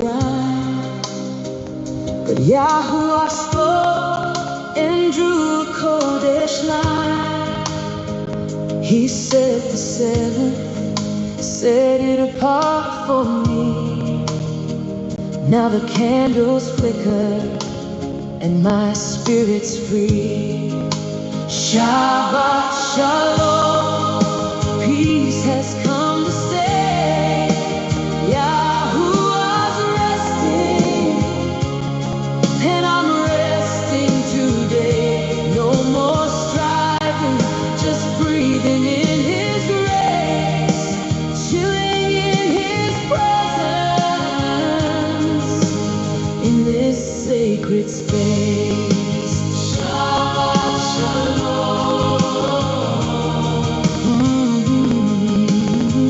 grind. But Yahuwah spoke and drew a Kodesh line. He set the seventh, set it apart for me. Now the candles flicker and my spirit's free. Shabbat Shalom, peace has come to stay. Yahuwah's resting, and I'm resting today. No more striving, just breathing in His grace, chilling in His presence in this sacred space. Shabbat Shalom.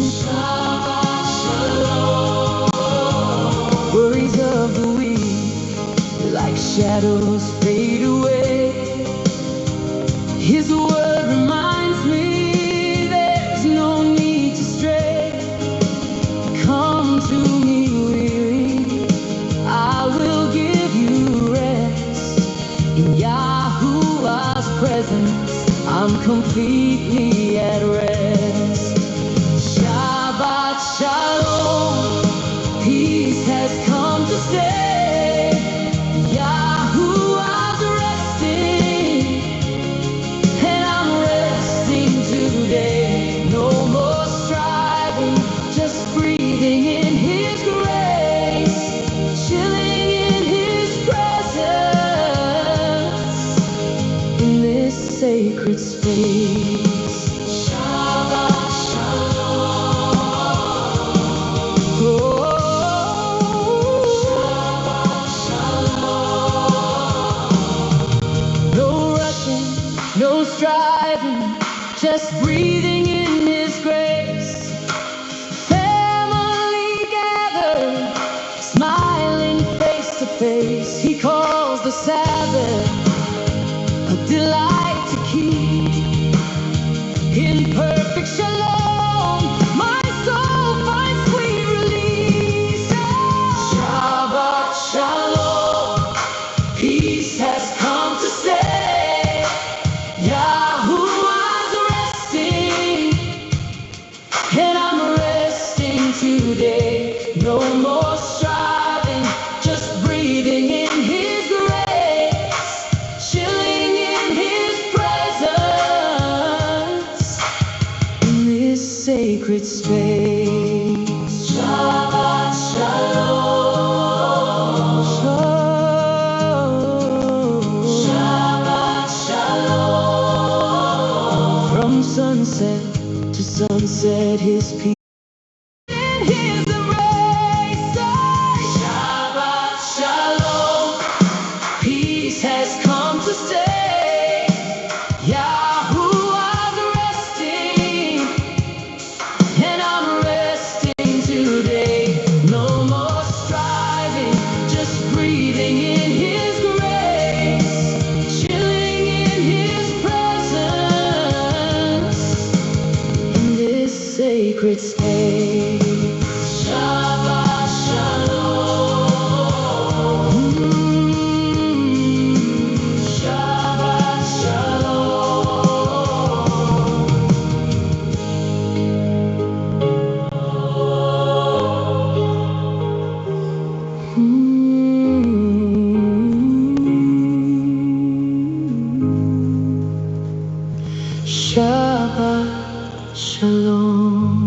Shabbat Shalom. Worries of the week, like shadows, fade away. His word reminds me there's no need to stray. Come to me weary, I will give you rest. In Yahuwah's presence, I'm completely at rest. Shabbat Shalom, peace has come to stay. Yahuwah's resting, and I'm resting today. No more striving, just breathing in His grace, chilling in His presence in this sacred space. Shabbat Shalom. Oh, Shabbat Shalom. No rushing, no striving, just breathing in His grace. Family gathered, smiling face to face. He calls the Sabbath a delight to keep. In perfect shalom, my soul finds sweet release. Shabbat Shalom, peace has come to stay. Yahuwah's resting, and I'm resting today. No more striving, just breathing in His grace, chilling in His presence in this sacred space. Shabbat Shalom. Shabbat Shalom. From sunset to sunset, His peace in His embrace. Shabbat Shalom, peace has come to stay. Yahuwah's resting, and I'm resting today. No more striving, just breathing in His grace, chilling in His presence in this sacred space. Shabbat Shalom. Shabbat Shalom. Shabbat Shalom.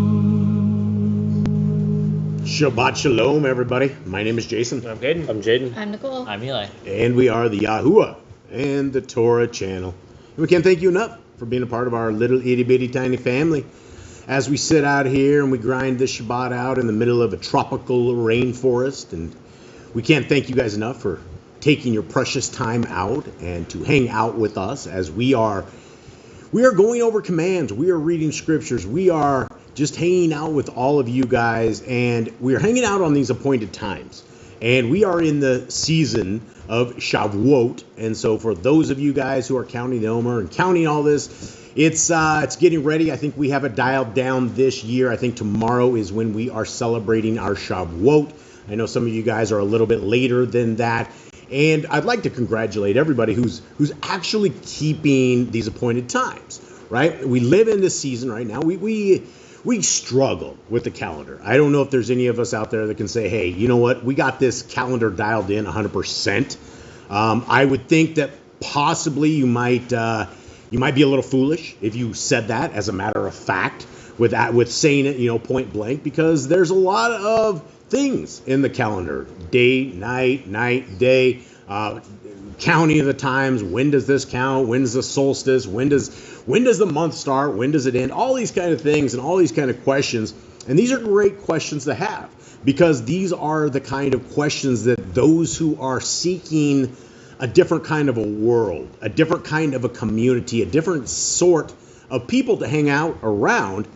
Shabbat Shalom, everybody. My name is Jason, I'm Caden. I'm Jaden. I'm Nicole. I'm Eli. and we are the Yahuwah and the Torah channel. And we can't thank you enough for being a part of our little itty bitty tiny family. As we sit out here and we grind this Shabbat out in the middle of a tropical rainforest, and we can't thank you guys enough for taking your precious time out and to hang out with us as we are going over commands. We are reading scriptures. We are just hanging out with all of you guys, and we are hanging out on these appointed times. And we are in the season of Shavuot. And so for those of you guys who are counting the Omer and counting all this, it's getting ready. I think we have it dialed down this year. I think tomorrow is when we are celebrating our Shavuot. I know some of you guys are a little bit later than that. And I'd like to congratulate everybody who's actually keeping these appointed times, right? We live in this season right now. We struggle with the calendar. I don't know if there's any of us out there that can say, hey, you know what? We got this calendar dialed in 100%. I would think that possibly you might be a little foolish if you said that as a matter of fact with saying it, point blank, because there's a lot of things in the calendar: day, night, day, counting of the times. When does this count? When is the solstice? When does the month start? When does it end? All these kind of things and all these kind of questions. And these are great questions to have, because these are the kind of questions that those who are seeking a different kind of a world, a different kind of a community, a different sort of people to hang out around,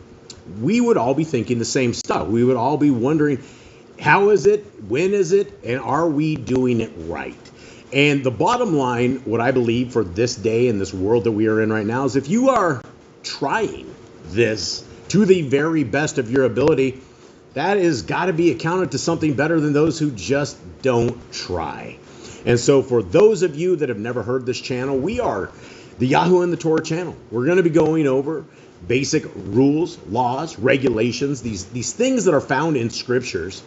we would all be thinking the same stuff. We would all be wondering, how is it? When is it? And are we doing it right? And the bottom line, what I believe for this day and this world that we are in right now, is if you are trying this to the very best of your ability, that has got to be accounted to something better than those who just don't try. And so for those of you that have never heard this channel, we are the 𝐉𝐄𝐄 and the Torah channel. We're going to be going over basic rules, laws, regulations, these things that are found in scriptures.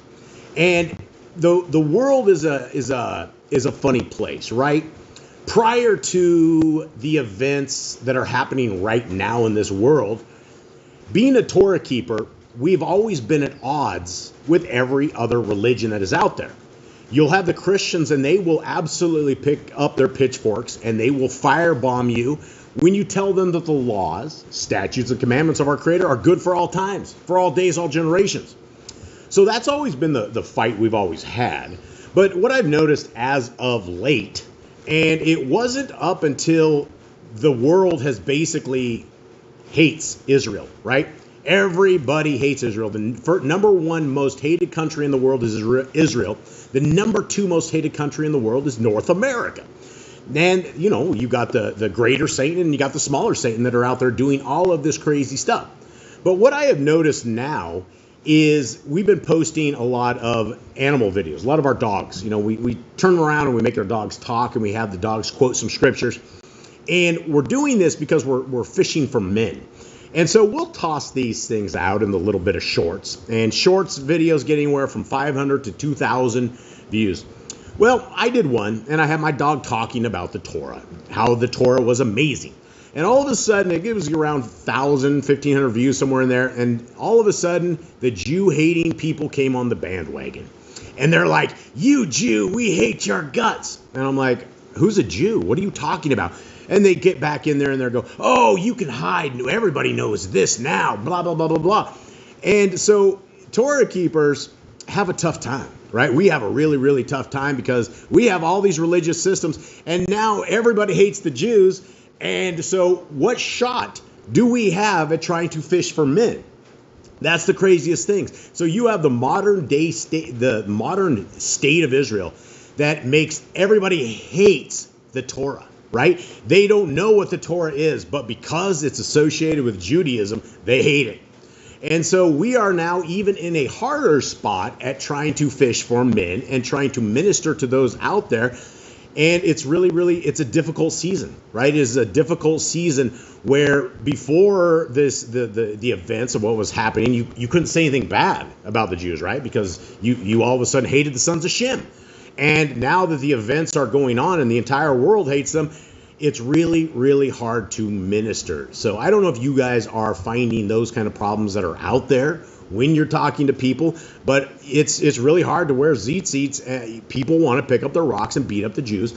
And the world is a funny place, right? Prior to the events that are happening right now in this world, being a Torah keeper, we've always been at odds with every other religion that is out there. You'll have the Christians, and they will absolutely pick up their pitchforks and they will firebomb you when you tell them that the laws, statutes, and commandments of our Creator are good for all times, for all days, all generations. So that's always been the fight we've always had. But what I've noticed as of late, and it wasn't up until the world has basically hates Israel, right? Everybody hates Israel. The number one most hated country in the world is Israel. The number two most hated country in the world is North America. And, you got the greater Satan and you got the smaller Satan that are out there doing all of this crazy stuff. But what I have noticed now is we've been posting a lot of animal videos, a lot of our dogs. We turn around and we make our dogs talk, and we have the dogs quote some scriptures. And we're doing this because we're fishing for men. And so we'll toss these things out in the little bit of shorts. And shorts videos get anywhere from 500 to 2,000 views. Well, I did one, and I had my dog talking about the Torah, how the Torah was amazing. And all of a sudden, it gives you around 1,000, 1,500 views, somewhere in there. And all of a sudden, the Jew-hating people came on the bandwagon. And they're like, "You Jew, we hate your guts." And I'm like, who's a Jew? What are you talking about? And they get back in there and they go, "Oh, you can hide. Everybody knows this now, blah, blah, blah, blah, blah." And so Torah keepers have a tough time, right? We have a really, really tough time because we have all these religious systems, and now everybody hates the Jews. And so what shot do we have at trying to fish for men? That's the craziest thing. So you have the modern state of Israel that makes everybody hates the Torah, right? They don't know what the Torah is, but because it's associated with Judaism, they hate it. And so we are now even in a harder spot at trying to fish for men and trying to minister to those out there. And it's it's a difficult season, right? It is a difficult season where before this, the events of what was happening, you couldn't say anything bad about the Jews, right? Because you all of a sudden hated the sons of Shem. And now that the events are going on and the entire world hates them, it's really, really hard to minister. So I don't know if you guys are finding those kind of problems that are out there when you're talking to people, but it's really hard to wear tzitzits. People want to pick up their rocks and beat up the Jews.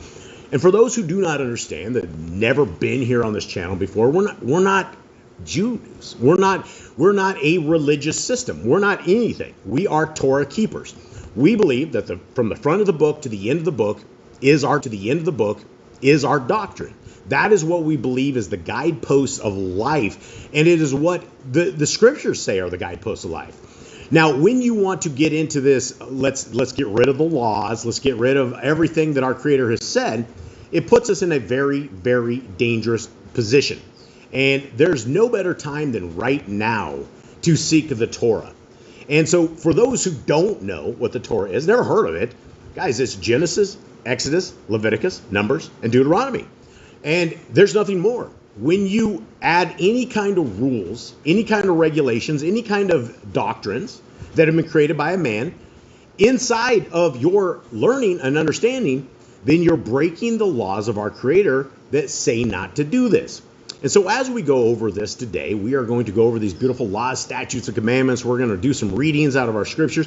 And for those who do not understand, that have never been here on this channel before, we're not Jews. We're not a religious system. We're not anything. We are Torah keepers. We believe that from the front of the book to the end of the book is our doctrine. That is what we believe is the guideposts of life, and it is what the scriptures say are the guideposts of life. Now, when you want to get into this, let's get rid of the laws, let's get rid of everything that our Creator has said, it puts us in a very, very dangerous position. And there's no better time than right now to seek the Torah. And so for those who don't know what the Torah is, never heard of it, guys, it's Genesis, Exodus, Leviticus, Numbers, and Deuteronomy. And there's nothing more. When you add any kind of rules, any kind of regulations, any kind of doctrines that have been created by a man inside of your learning and understanding, then you're breaking the laws of our Creator that say not to do this. And so as we go over this today, we are going to go over these beautiful laws, statutes, and commandments. We're going to do some readings out of our scriptures.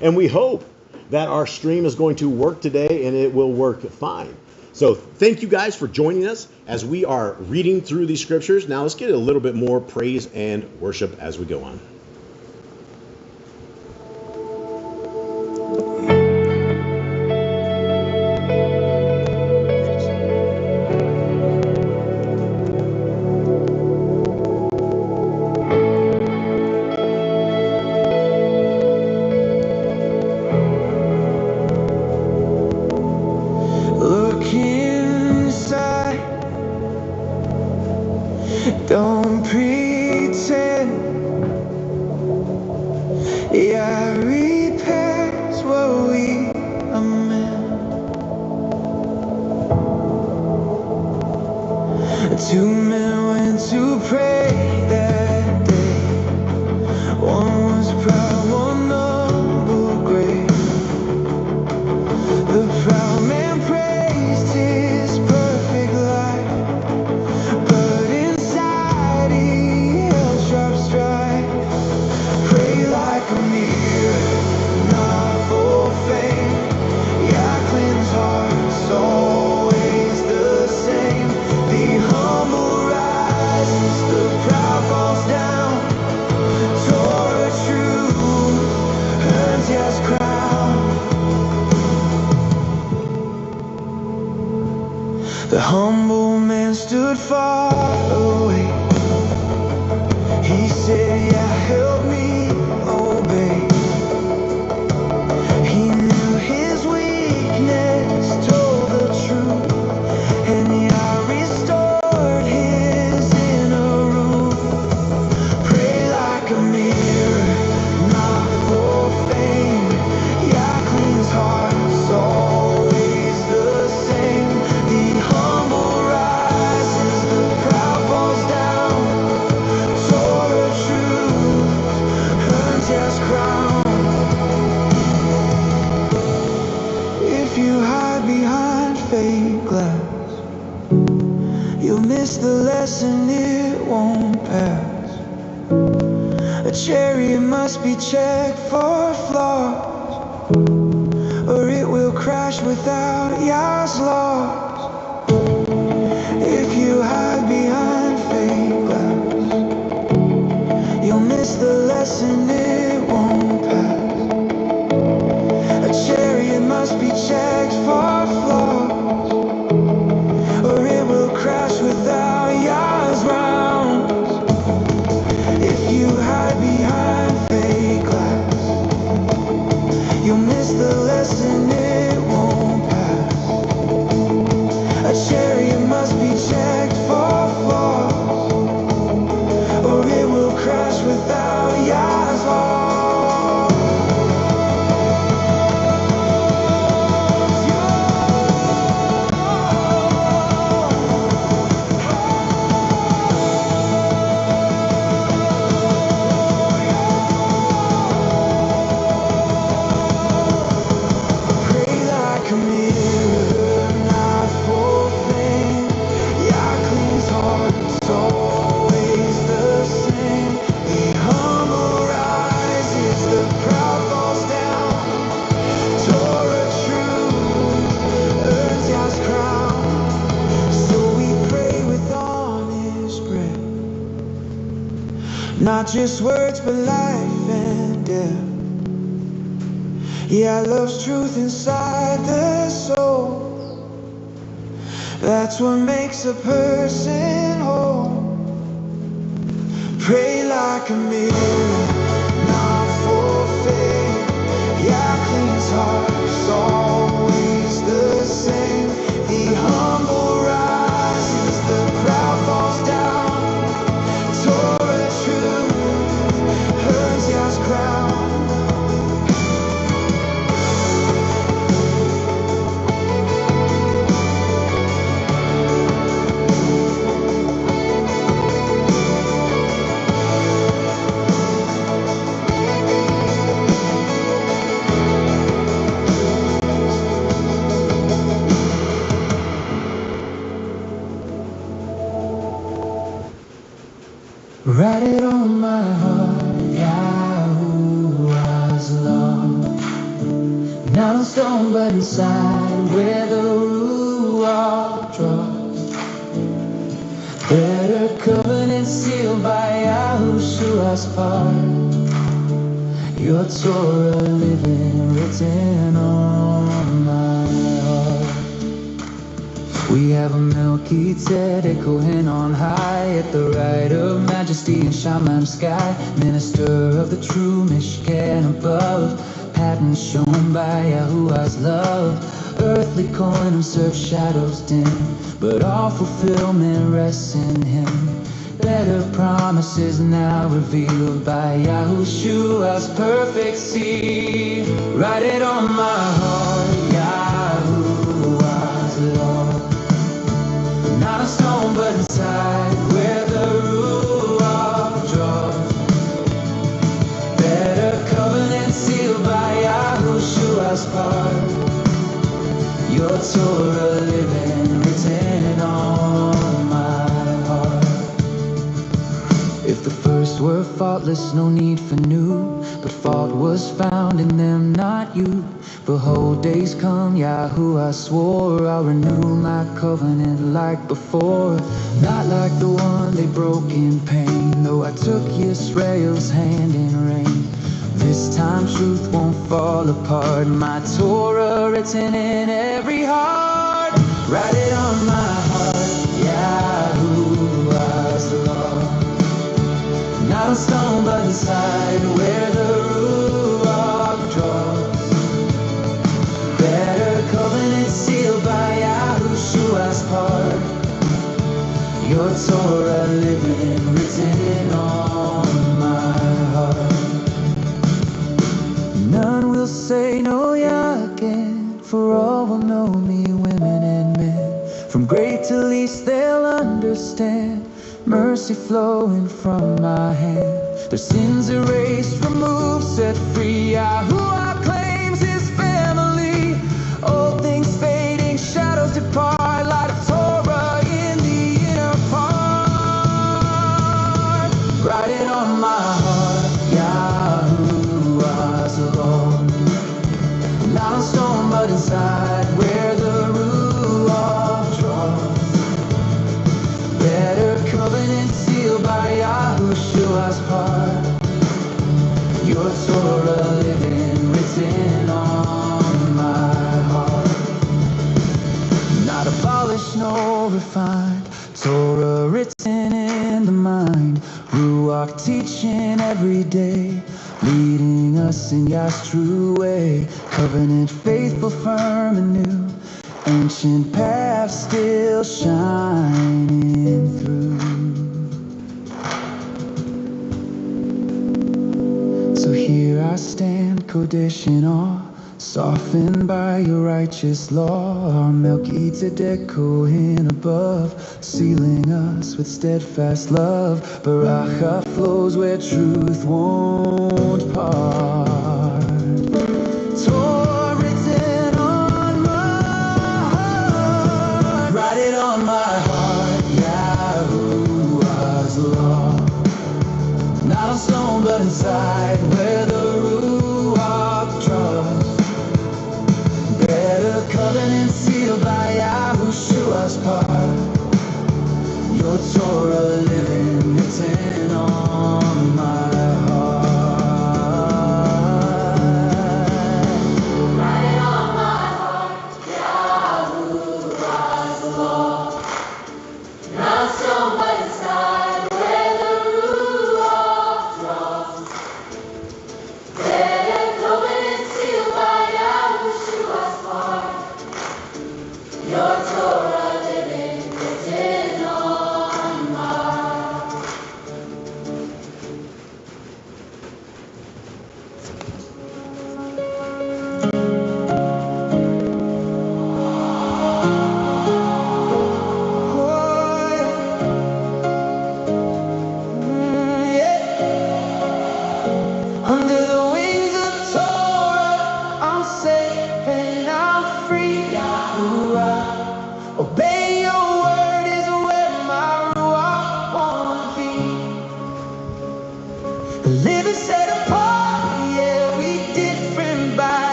And we hope that our stream is going to work today, and it will work fine. So thank you guys for joining us as we are reading through these scriptures. Now let's get a little bit more praise and worship as we go on. Don't pretend. Yeah, repairs what we are meant. Two men went to pray that day. One was proud, one humble, great. The proud man praised his perfect life. The humble man stood far away. He said, yeah, help me obey. He knew his weakness, told the truth, and yeah, restored his inner room. Pray like a mirror, not for fame. Yeah, cleans hearts, always the same. The humble rises, the proud falls down. Torah truth earns his crown. If you hide behind fake glass, you'll miss the lesson, it won't pass. A chariot must be checked for flaws, or it will crash without Yah's laws. If you hide behind fake glass, you'll miss the lesson, it won't pass. A chariot must be checked for flaws, or it will crash without Yah's rounds. If you hide behind fake glass, you'll miss the lesson, it won't pass. A chariot must be checked for flaws, or it will crash without Yah's laws. Pray like a mirror, not for fame. Yah cleans hearts, always the same. The humble rises, the proud falls down. Torah truth earns Yah's crown. So we pray with honest breath, not just words but life and death. Yeah, love's truth inside the soul. That's what makes a person whole. Pray like a mirror, not for fame. Yeah, cleans hearts, always the same. The humble rises, the proud falls down. Torah truth earns Yah's crown. Write it on my heart, Yahuwah's law. Not on stone but inside where the Ruach draws. Better covenant sealed by Yahushua's part. Your Torah living written on my heart. We have a 𝐉𝐄𝐿𝐄𝐄 Kohen on high, at the right of majesty in Shaman sky, minister of the true Mishkan above, pattern shown by Yahuwah's love. Earthly Kohen serve shadows dim, but all fulfillment rests in him. Better promises now revealed by Yahushua's perfect seed. Write it on my heart, Yahuwah's law. Not a stone but inside where the Ruach draws. Better covenant sealed by Yahushua's part. Your Torah living written on my heart. If the first were faultless, no need for new, but fault was found in them, not you. Behold, days come, Yahuwah swore, I'll renew my covenant like before. Not like the one they broke in pain, though I took Yisrael's hand in rain. This time truth won't fall apart, my Torah written in every heart. Write it on my heart, Yahuwah's law. Not a stone but inside where the Ruach draws. Better covenant sealed by Yahushua's part. Your Torah living written on my heart. None will say no again, for all will know me, women and men. From great to least they'll understand. Mercy flowing from my hand. Their sins erased, removed, set free. Yahuwah claims his family. Old things fading, shadows depart. Light of Torah in the inner part. Write it on my heart, Yahuwah's law. Not on stone but inside where the Ruach draws. Better covenant sealed by Yahushua's part. Your Torah living written on my heart. Not abolished nor refined, Torah written in the mind. Ruach teaching every day, leading us in Yah's true way. Covenant faithful, firm and new, ancient path still shining through. So here I stand, Kodesh in awe, softened by your righteous law. Our 𝐉𝐄𝐿𝐄𝐄 Kohen above, sealing us with steadfast love. Baracha flows where truth won't part. Torah written on my heart. Write it on my heart, Yahuwah's law. Not on stone but inside where the Ruach draws. Better covenant sealed by Yahushua's part. Your Torah living written on my heart. Write it on my heart, Yahuwah's law. Not stone but inside where the Ruach draws.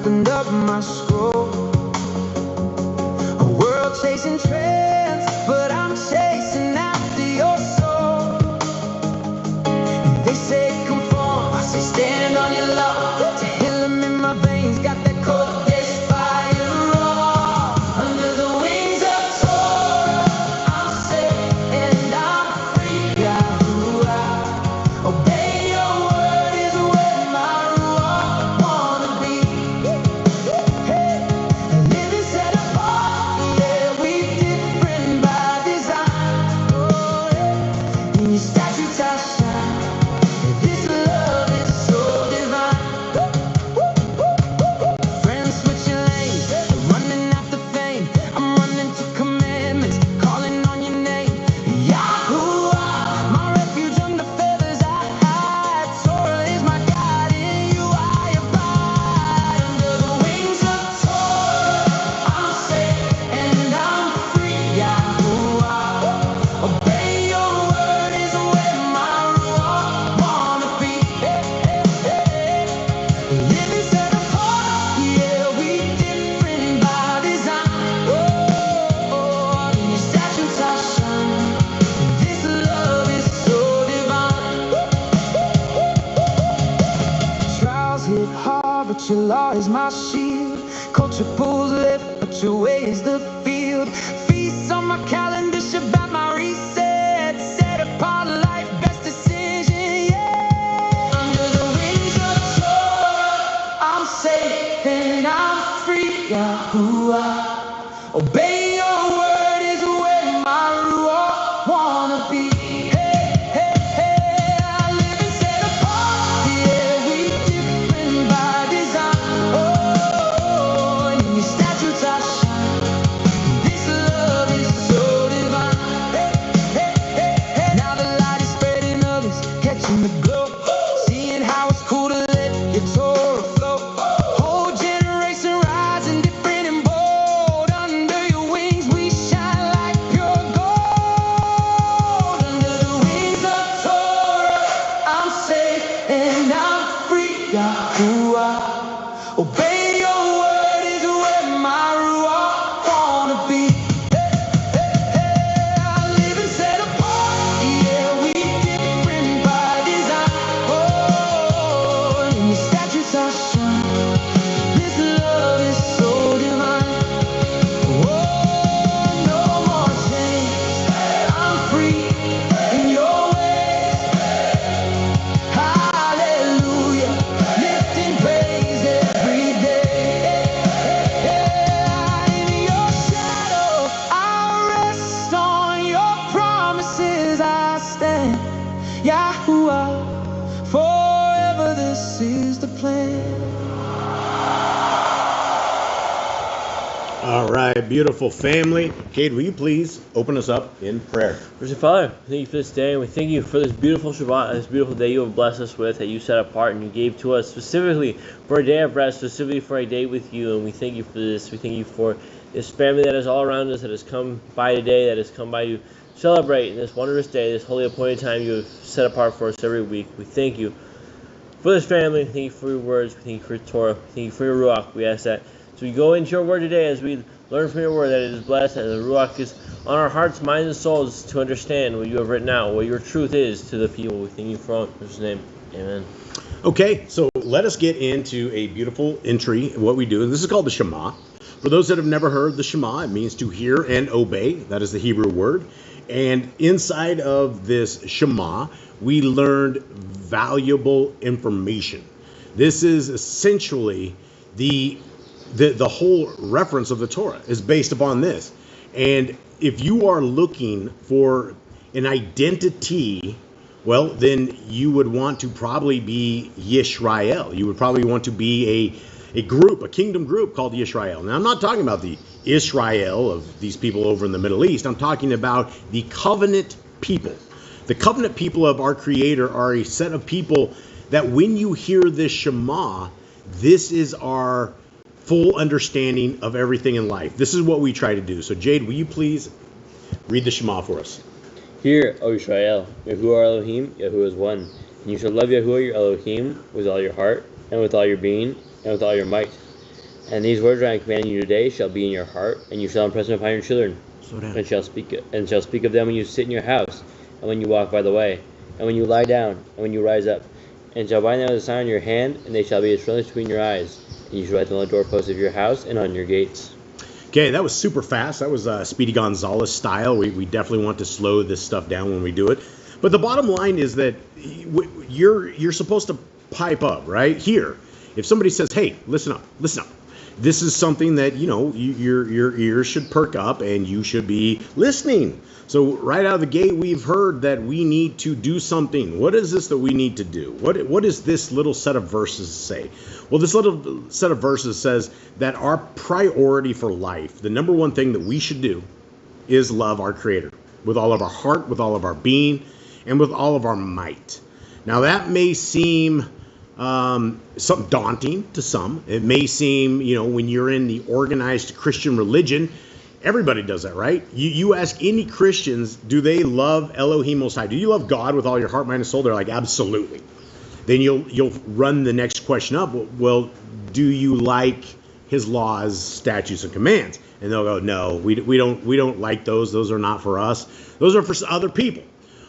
opened up my scroll. A world chasing trends, but I'm chasing after your soul. They say conform, I say stand on your love. To heal 'em in my veins, got that cold days fire raw. Under the wings of Torah, I'm safe and I'm free. Yahuwah, obey your word is where my ruach wanna be. Hey, living set apart, yeah, we different by design. Oh, yeah. In your statutes I shine. This love is so divine. Friends switching lanes, running after fame. I'm running to commandments, calling on your name. Yahuwah, my refuge under feathers I hide. Torah is my guide, in you I abide. Under the wings of Torah, I'm safe and I'm free. Yahuwah, obey your word is where my ruach wanna be. Living set apart, yeah, we different by design. Oh, in your statutes I shine. This love is so divine. Trials hit hard, but your law is my shield. Culture pulls left, but your way is the field. Feasts on my calendar, Shabbat my reset. Set apart life, best decision, yeah. Under the wings of Torah, I'm safe and I'm free. Yahuwah, obey your word is where my ruach wanna be. Hey, hey, hey, I live and set apart. Yeah, we different by design. Oh, in your statutes I shine. This love is so divine. Hey, hey, hey, hey. Now the light is spreading, others catching the glow. Seeing how it's cool to let your Torah flow. Whole generation rising different and bold. Under your wings we shine like pure gold. Under the wings of Torah, I'm safe and I'm free. Yahuwah, obey your word is where my ruach wanna be. Hey, hey, hey, I live and set apart. Yeah, we different by design. Oh, in your statutes I shine. This love is so divine. Oh, no more chains. I'm free in your ways. Hallelujah, lifting praise every day. In your shadow, I'll rest on your promises. I stand, Yahuwah, forever. This is the plan. All right, beautiful family. Cade, will you please open us up in prayer? Merciful Father, thank you for this day, and we thank you for this beautiful Shabbat, this beautiful day you have blessed us with, that you set apart and you gave to us specifically for a day of rest, specifically for a day with you, and we thank you for this. We thank you for this family that is all around us, that has come by today, that has come by to celebrate this wondrous day, this holy appointed time you have set apart for us every week. We thank you for this family. Thank you for your words. We thank you for your Torah. Thank you for your Ruach. We ask that as we go into your word today, as we learn from your word, that it is blessed, and the Ruach is on our hearts, minds, and souls to understand what you have written out, what your truth is to the people. We thank you for all. In Jesus' name, amen. Okay, so let us get into a beautiful entry, what we do. And this is called the Shema. For those that have never heard the Shema, it means to hear and obey. That is the Hebrew word. And inside of this Shema, we learned valuable information. This is essentially the whole reference of the Torah is based upon this. And if you are looking for an identity, well, then you would want to probably be Yisrael. You would probably want to be a group, a kingdom group called Yisrael. Now, I'm not talking about the Israel of these people over in the Middle East. I'm talking about the covenant people. The covenant people of our Creator are a set of people that when you hear this Shema, this is our full understanding of everything in life. This is what we try to do. So, Jade, will you please read the Shema for us? Hear, O Israel, Yahuwah our Elohim, Yahuwah is one. And you shall love Yahuwah your Elohim with all your heart, and with all your being, and with all your might. And these words I am commanding you today shall be in your heart, and you shall impress them upon your children, Slow down. and shall speak of them when you sit in your house, and when you walk by the way, and when you lie down, and when you rise up, and shall bind them as a sign on your hand, and they shall be as frontlets between your eyes, and you shall write them on the doorposts of your house and on your gates. Okay, that was super fast. That was Speedy Gonzalez style. We definitely want to slow this stuff down when we do it. But the bottom line is that you're supposed to pipe up, right? Here, if somebody says, hey, listen up. This is something that, your ears should perk up and you should be listening. So right out of the gate, we've heard that we need to do something. What is this that we need to do? What does this little set of verses say? Well, this little set of verses says that our priority for life, the number one thing that we should do, is love our Creator with all of our heart, with all of our being, and with all of our might. Now that may seem something daunting to some. It may seem, when you're in the organized Christian religion, everybody does that, right? You ask any Christians, do they love Elohim Most High? Do you love God with all your heart, mind, and soul? They're like, absolutely. Then you'll run the next question up. Well, do you like His laws, statutes, and commands? And they'll go, no, we don't like those. Those are not for us. Those are for other people.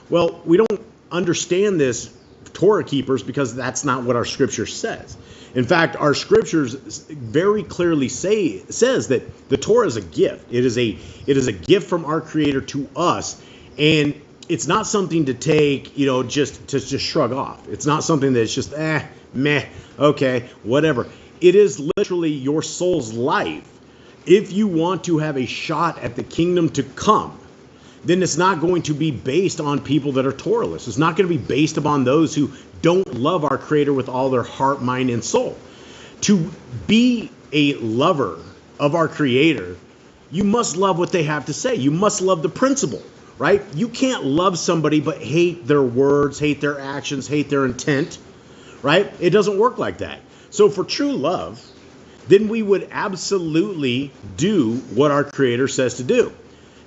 Well, we don't understand this, Torah keepers, because that's not what our scripture says. In fact, our scriptures very clearly says that the Torah is a gift. It is a gift from our Creator to us, and it's not something to take, just shrug off. It's not something that's just meh, okay, whatever. It is literally your soul's life. If you want to have a shot at the kingdom to come, then it's not going to be based on people that are Torahless. It's not going to be based upon those who don't love our Creator with all their heart, mind, and soul. To be a lover of our Creator, you must love what they have to say. You must love the principle, right? You can't love somebody but hate their words, hate their actions, hate their intent, right? It doesn't work like that. So for true love, then we would absolutely do what our Creator says to do.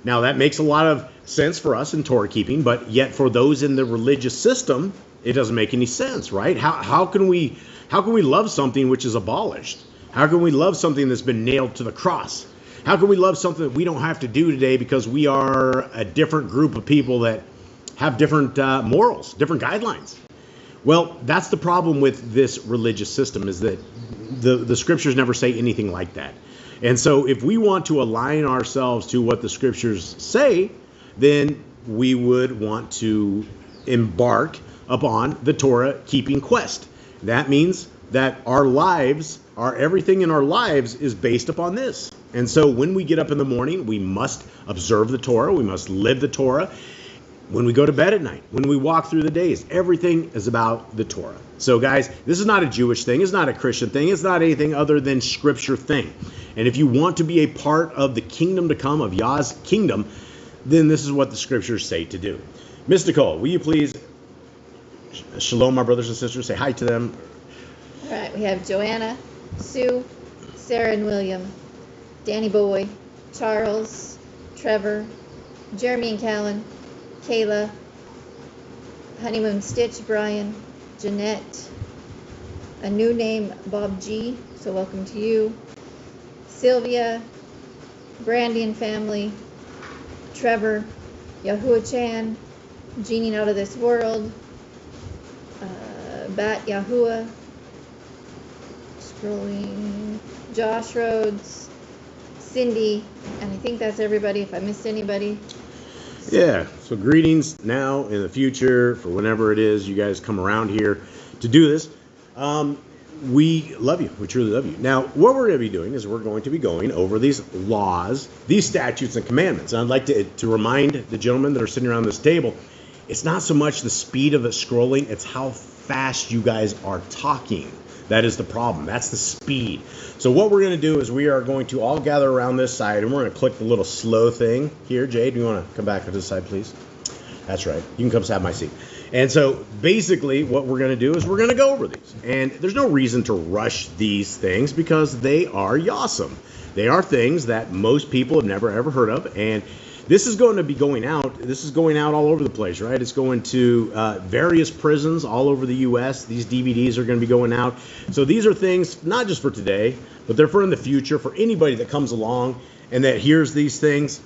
Now, that makes a lot of sense for us in Torah keeping, but yet for those in the religious system, it doesn't make any sense, right? How can we love something which is abolished? How can we love something that's been nailed to the cross? How can we love something that we don't have to do today because we are a different group of people that have different morals, different guidelines? Well, that's the problem with this religious system, is that the scriptures never say anything like that. And so if we want to align ourselves to what the scriptures say, then we would want to embark upon the Torah keeping quest. That means that our lives, everything in our lives is based upon this. And so when we get up in the morning, we must observe the Torah, we must live the Torah. When we go to bed at night, when we walk through the days, everything is about the Torah. So guys, this is not a Jewish thing, it's not a Christian thing, it's not anything other than scripture thing. And if you want to be a part of the kingdom to come, of Yah's kingdom, then this is what the scriptures say to do. Miss Nicole, will you please shalom my brothers and sisters, say hi to them. All right, we have Joanna, Sue, Sarah and William, Danny Boy, Charles, Trevor, Jeremy and Callan, Kayla, Honeymoon Stitch, Brian, Jeanette, a new name, Bob G, so welcome to you, Sylvia, Brandy and family, Trevor, Yahuwah Chan, Genie Out of This World, Bat Yahuwah, scrolling, Josh Rhodes, Cindy, and I think that's everybody. If I missed anybody. Yeah, so greetings now in the future for whenever it is you guys come around here to do this. We love you. We truly love you. Now, what we're going to be doing is we're going to be going over these laws, these statutes and commandments. And I'd like to remind the gentlemen that are sitting around this table, it's not so much the speed of the scrolling, it's how fast you guys are talking. That is the problem. That's the speed. So what we're going to do is we are going to all gather around this side, and we're going to click the little slow thing here. Jade, do you want to come back to this side, please? That's right. You can come have my seat. And so basically what we're going to do is we're going to go over these. And there's no reason to rush these things because they are awesome. They are things that most people have never ever heard of, and This is going to be going out. This is going out all over the place, right? It's going to various prisons all over the U.S. These DVDs are going to be going out. So these are things not just for today, but they're for in the future, for anybody that comes along and that hears these things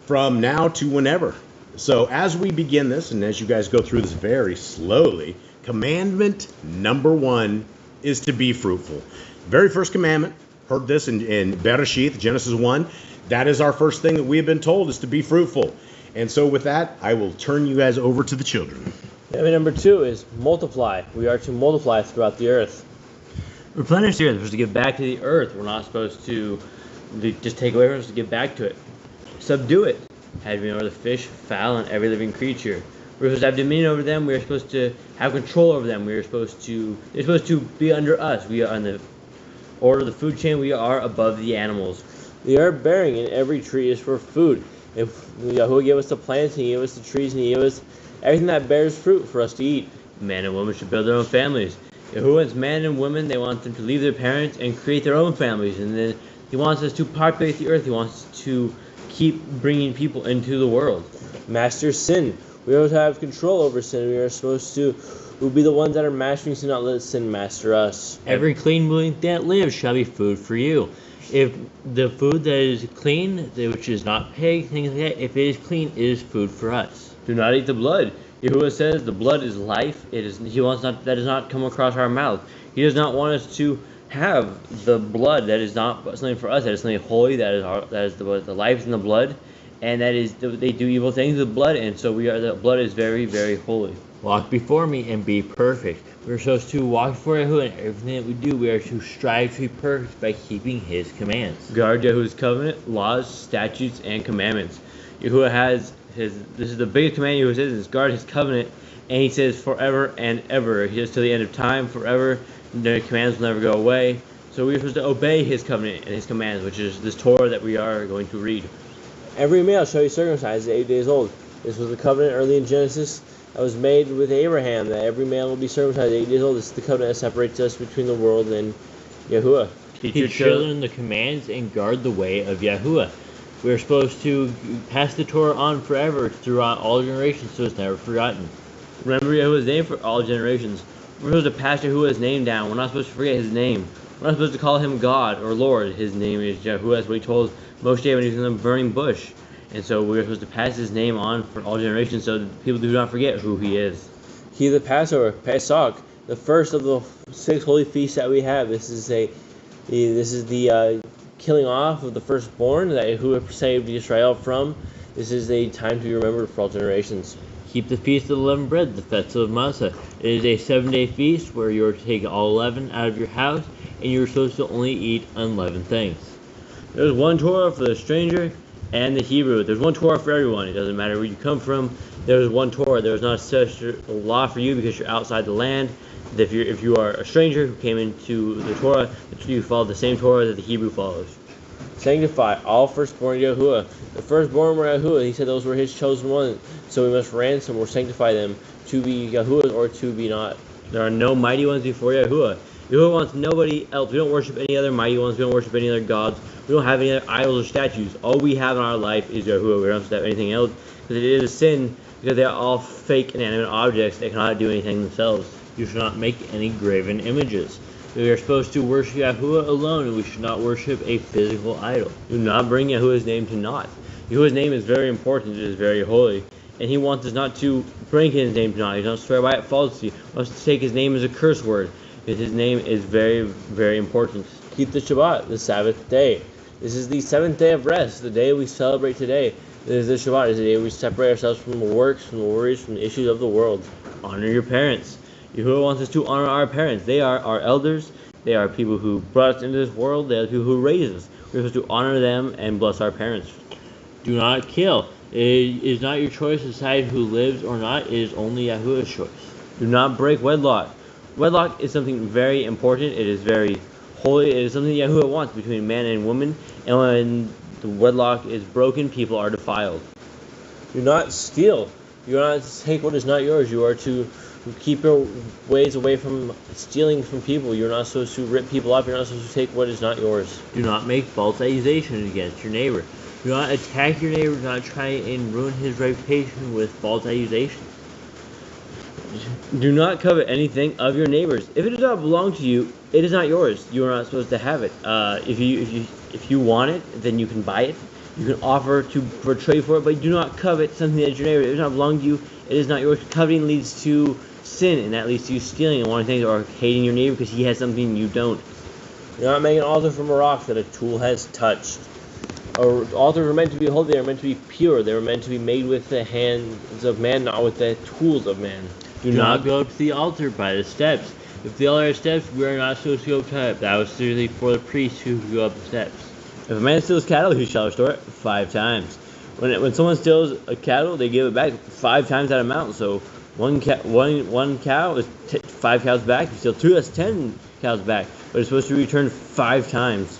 from now to whenever. So as we begin this, and as you guys go through this very slowly, commandment number 1 is to be fruitful. Very first commandment, heard this in Bereshith, Genesis 1. That is our first thing that we have been told, is to be fruitful. And so with that, I will turn you guys over to the children. Commandment number 2 is multiply. We are to multiply throughout the earth. Replenish the earth. We're supposed to give back to the earth. We're not supposed to just take away from it, to give back to it. Subdue it. Having over the fish, fowl, and every living creature. We're supposed to have dominion over them. We are supposed to have control over them. They're supposed to be under us. We are on the order of the food chain. We are above the animals. The herb bearing in every tree is for food. If Yahuwah gave us the plants, and He gave us the trees, and He gave us everything that bears fruit for us to eat. Man and woman should build their own families. Yahuwah wants man and woman, they want them to leave their parents and create their own families. And then He wants us to populate the earth. He wants us to keep bringing people into the world. Master sin. We always have control over sin. We are supposed to be the ones that are mastering sin, not let sin master us. Every clean living thing that lives shall be food for you. If the food that is clean, which is not pig, things like that, if it is clean, it is food for us. Do not eat the blood. Yahuwah says the blood is life. He wants that does not come across our mouth. He does not want us to have the blood that is not something for us. That is something holy. That is the life in the blood, and that is they do evil things with blood, and so the blood is very, very holy. Walk before me and be perfect. We're supposed to walk before Yahuwah, and everything that we do, we are to strive to be perfect by keeping His commands. Guard Yahuwah's covenant, laws, statutes, and commandments. Yahuwah has this is the biggest command Yahuwah says, is guard His covenant, and He says forever and ever. He says to the end of time, forever. The commands will never go away. So we're supposed to obey His covenant and His commands, which is this Torah that we are going to read. Every male shall be circumcised at 8 days old. This was the covenant early in Genesis that was made with Abraham, that every male will be circumcised at 8 days old. This is the covenant that separates us between the world and Yahuwah. Teach your children the commands and guard the way of Yahuwah. We are supposed to pass the Torah on forever throughout all generations, so it's never forgotten. Remember Yahuwah's name for all generations. We're supposed to pass Yahuwah's name down. We're not supposed to forget His name. We're not supposed to call Him God or Lord. His name is Yahuwah. That's what He told Moshe when He was in the burning bush. And so we're supposed to pass His name on for all generations so that people do not forget who He is. He the Passover, Pesach, the first of the 6 holy feasts that we have. This is the killing off of the firstborn that Yahuwah saved Israel from. This is a time to be remembered for all generations. Keep the feast of unleavened bread, the festival of Matzah. It is a 7-day feast where you are to take all leaven out of your house, and you are supposed to only eat unleavened things. There's one Torah for the stranger and the Hebrew. There's one Torah for everyone. It doesn't matter where you come from. There's one Torah. There's not such a law for you because you're outside the land. If you are a stranger who came into the Torah, you follow the same Torah that the Hebrew follows. Sanctify all firstborn Yahuwah. The firstborn were Yahuwah. He said those were His chosen ones. So we must ransom or sanctify them to be Yahuwah or to be not. There are no mighty ones before Yahuwah. Yahuwah wants nobody else. We don't worship any other mighty ones. We don't worship any other gods. We don't have any other idols or statues. All we have in our life is Yahuwah. We don't have to have anything else because it is a sin because they are all fake inanimate objects. They cannot do anything themselves. You should not make any graven images. We are supposed to worship Yahuwah alone, and we should not worship a physical idol. Do not bring Yahuwah's name to naught. Yahuwah's name is very important. It is very holy. And He wants us not to bring His name to naught. He does not swear by it falsely. He wants us to take His name as a curse word. Because His name is very, very important. Keep the Shabbat, the Sabbath day. This is the 7th day of rest, the day we celebrate today. This is the Shabbat. This is the day we separate ourselves from the works, from the worries, from the issues of the world. Honor your parents. Yahuwah wants us to honor our parents. They are our elders. They are people who brought us into this world. They are the people who raised us. We're supposed to honor them and bless our parents. Do not kill. It is not your choice to decide who lives or not. It is only Yahuwah's choice. Do not break wedlock. Wedlock is something very important. It is very holy. It is something Yahuwah wants between man and woman. And when the wedlock is broken, people are defiled. Do not steal. You are not to take what is not yours. You are to keep your ways away from stealing from people. You're not supposed to rip people off. You're not supposed to take what is not yours. Do not make false accusations against your neighbor. Do not attack your neighbor. Do not try and ruin his reputation with false accusations. Do not covet anything of your neighbor's. If it does not belong to you, it is not yours. You are not supposed to have it. If you want it, then you can buy it. You can offer for trade for it, but do not covet something that is your neighbor. If it does not belong to you, it is not yours. Coveting leads to sin, and that leads to you stealing and wanting things, or hating your neighbor because he has something you don't. Do not make an altar from a rock that a tool has touched. Altars are meant to be holy. They are meant to be pure. They were meant to be made with the hands of man, not with the tools of man. Do not go up to the altar by the steps. If the altar has steps, we are not supposed to go up to it. That was strictly for the priests who go up the steps. If a man steals cattle, he shall restore it 5 times. When someone steals a cattle, they give it back 5 times that amount. So one cow is 5 cows back. If you steal 2, that's 10 cows back. But it's supposed to be returned 5 times.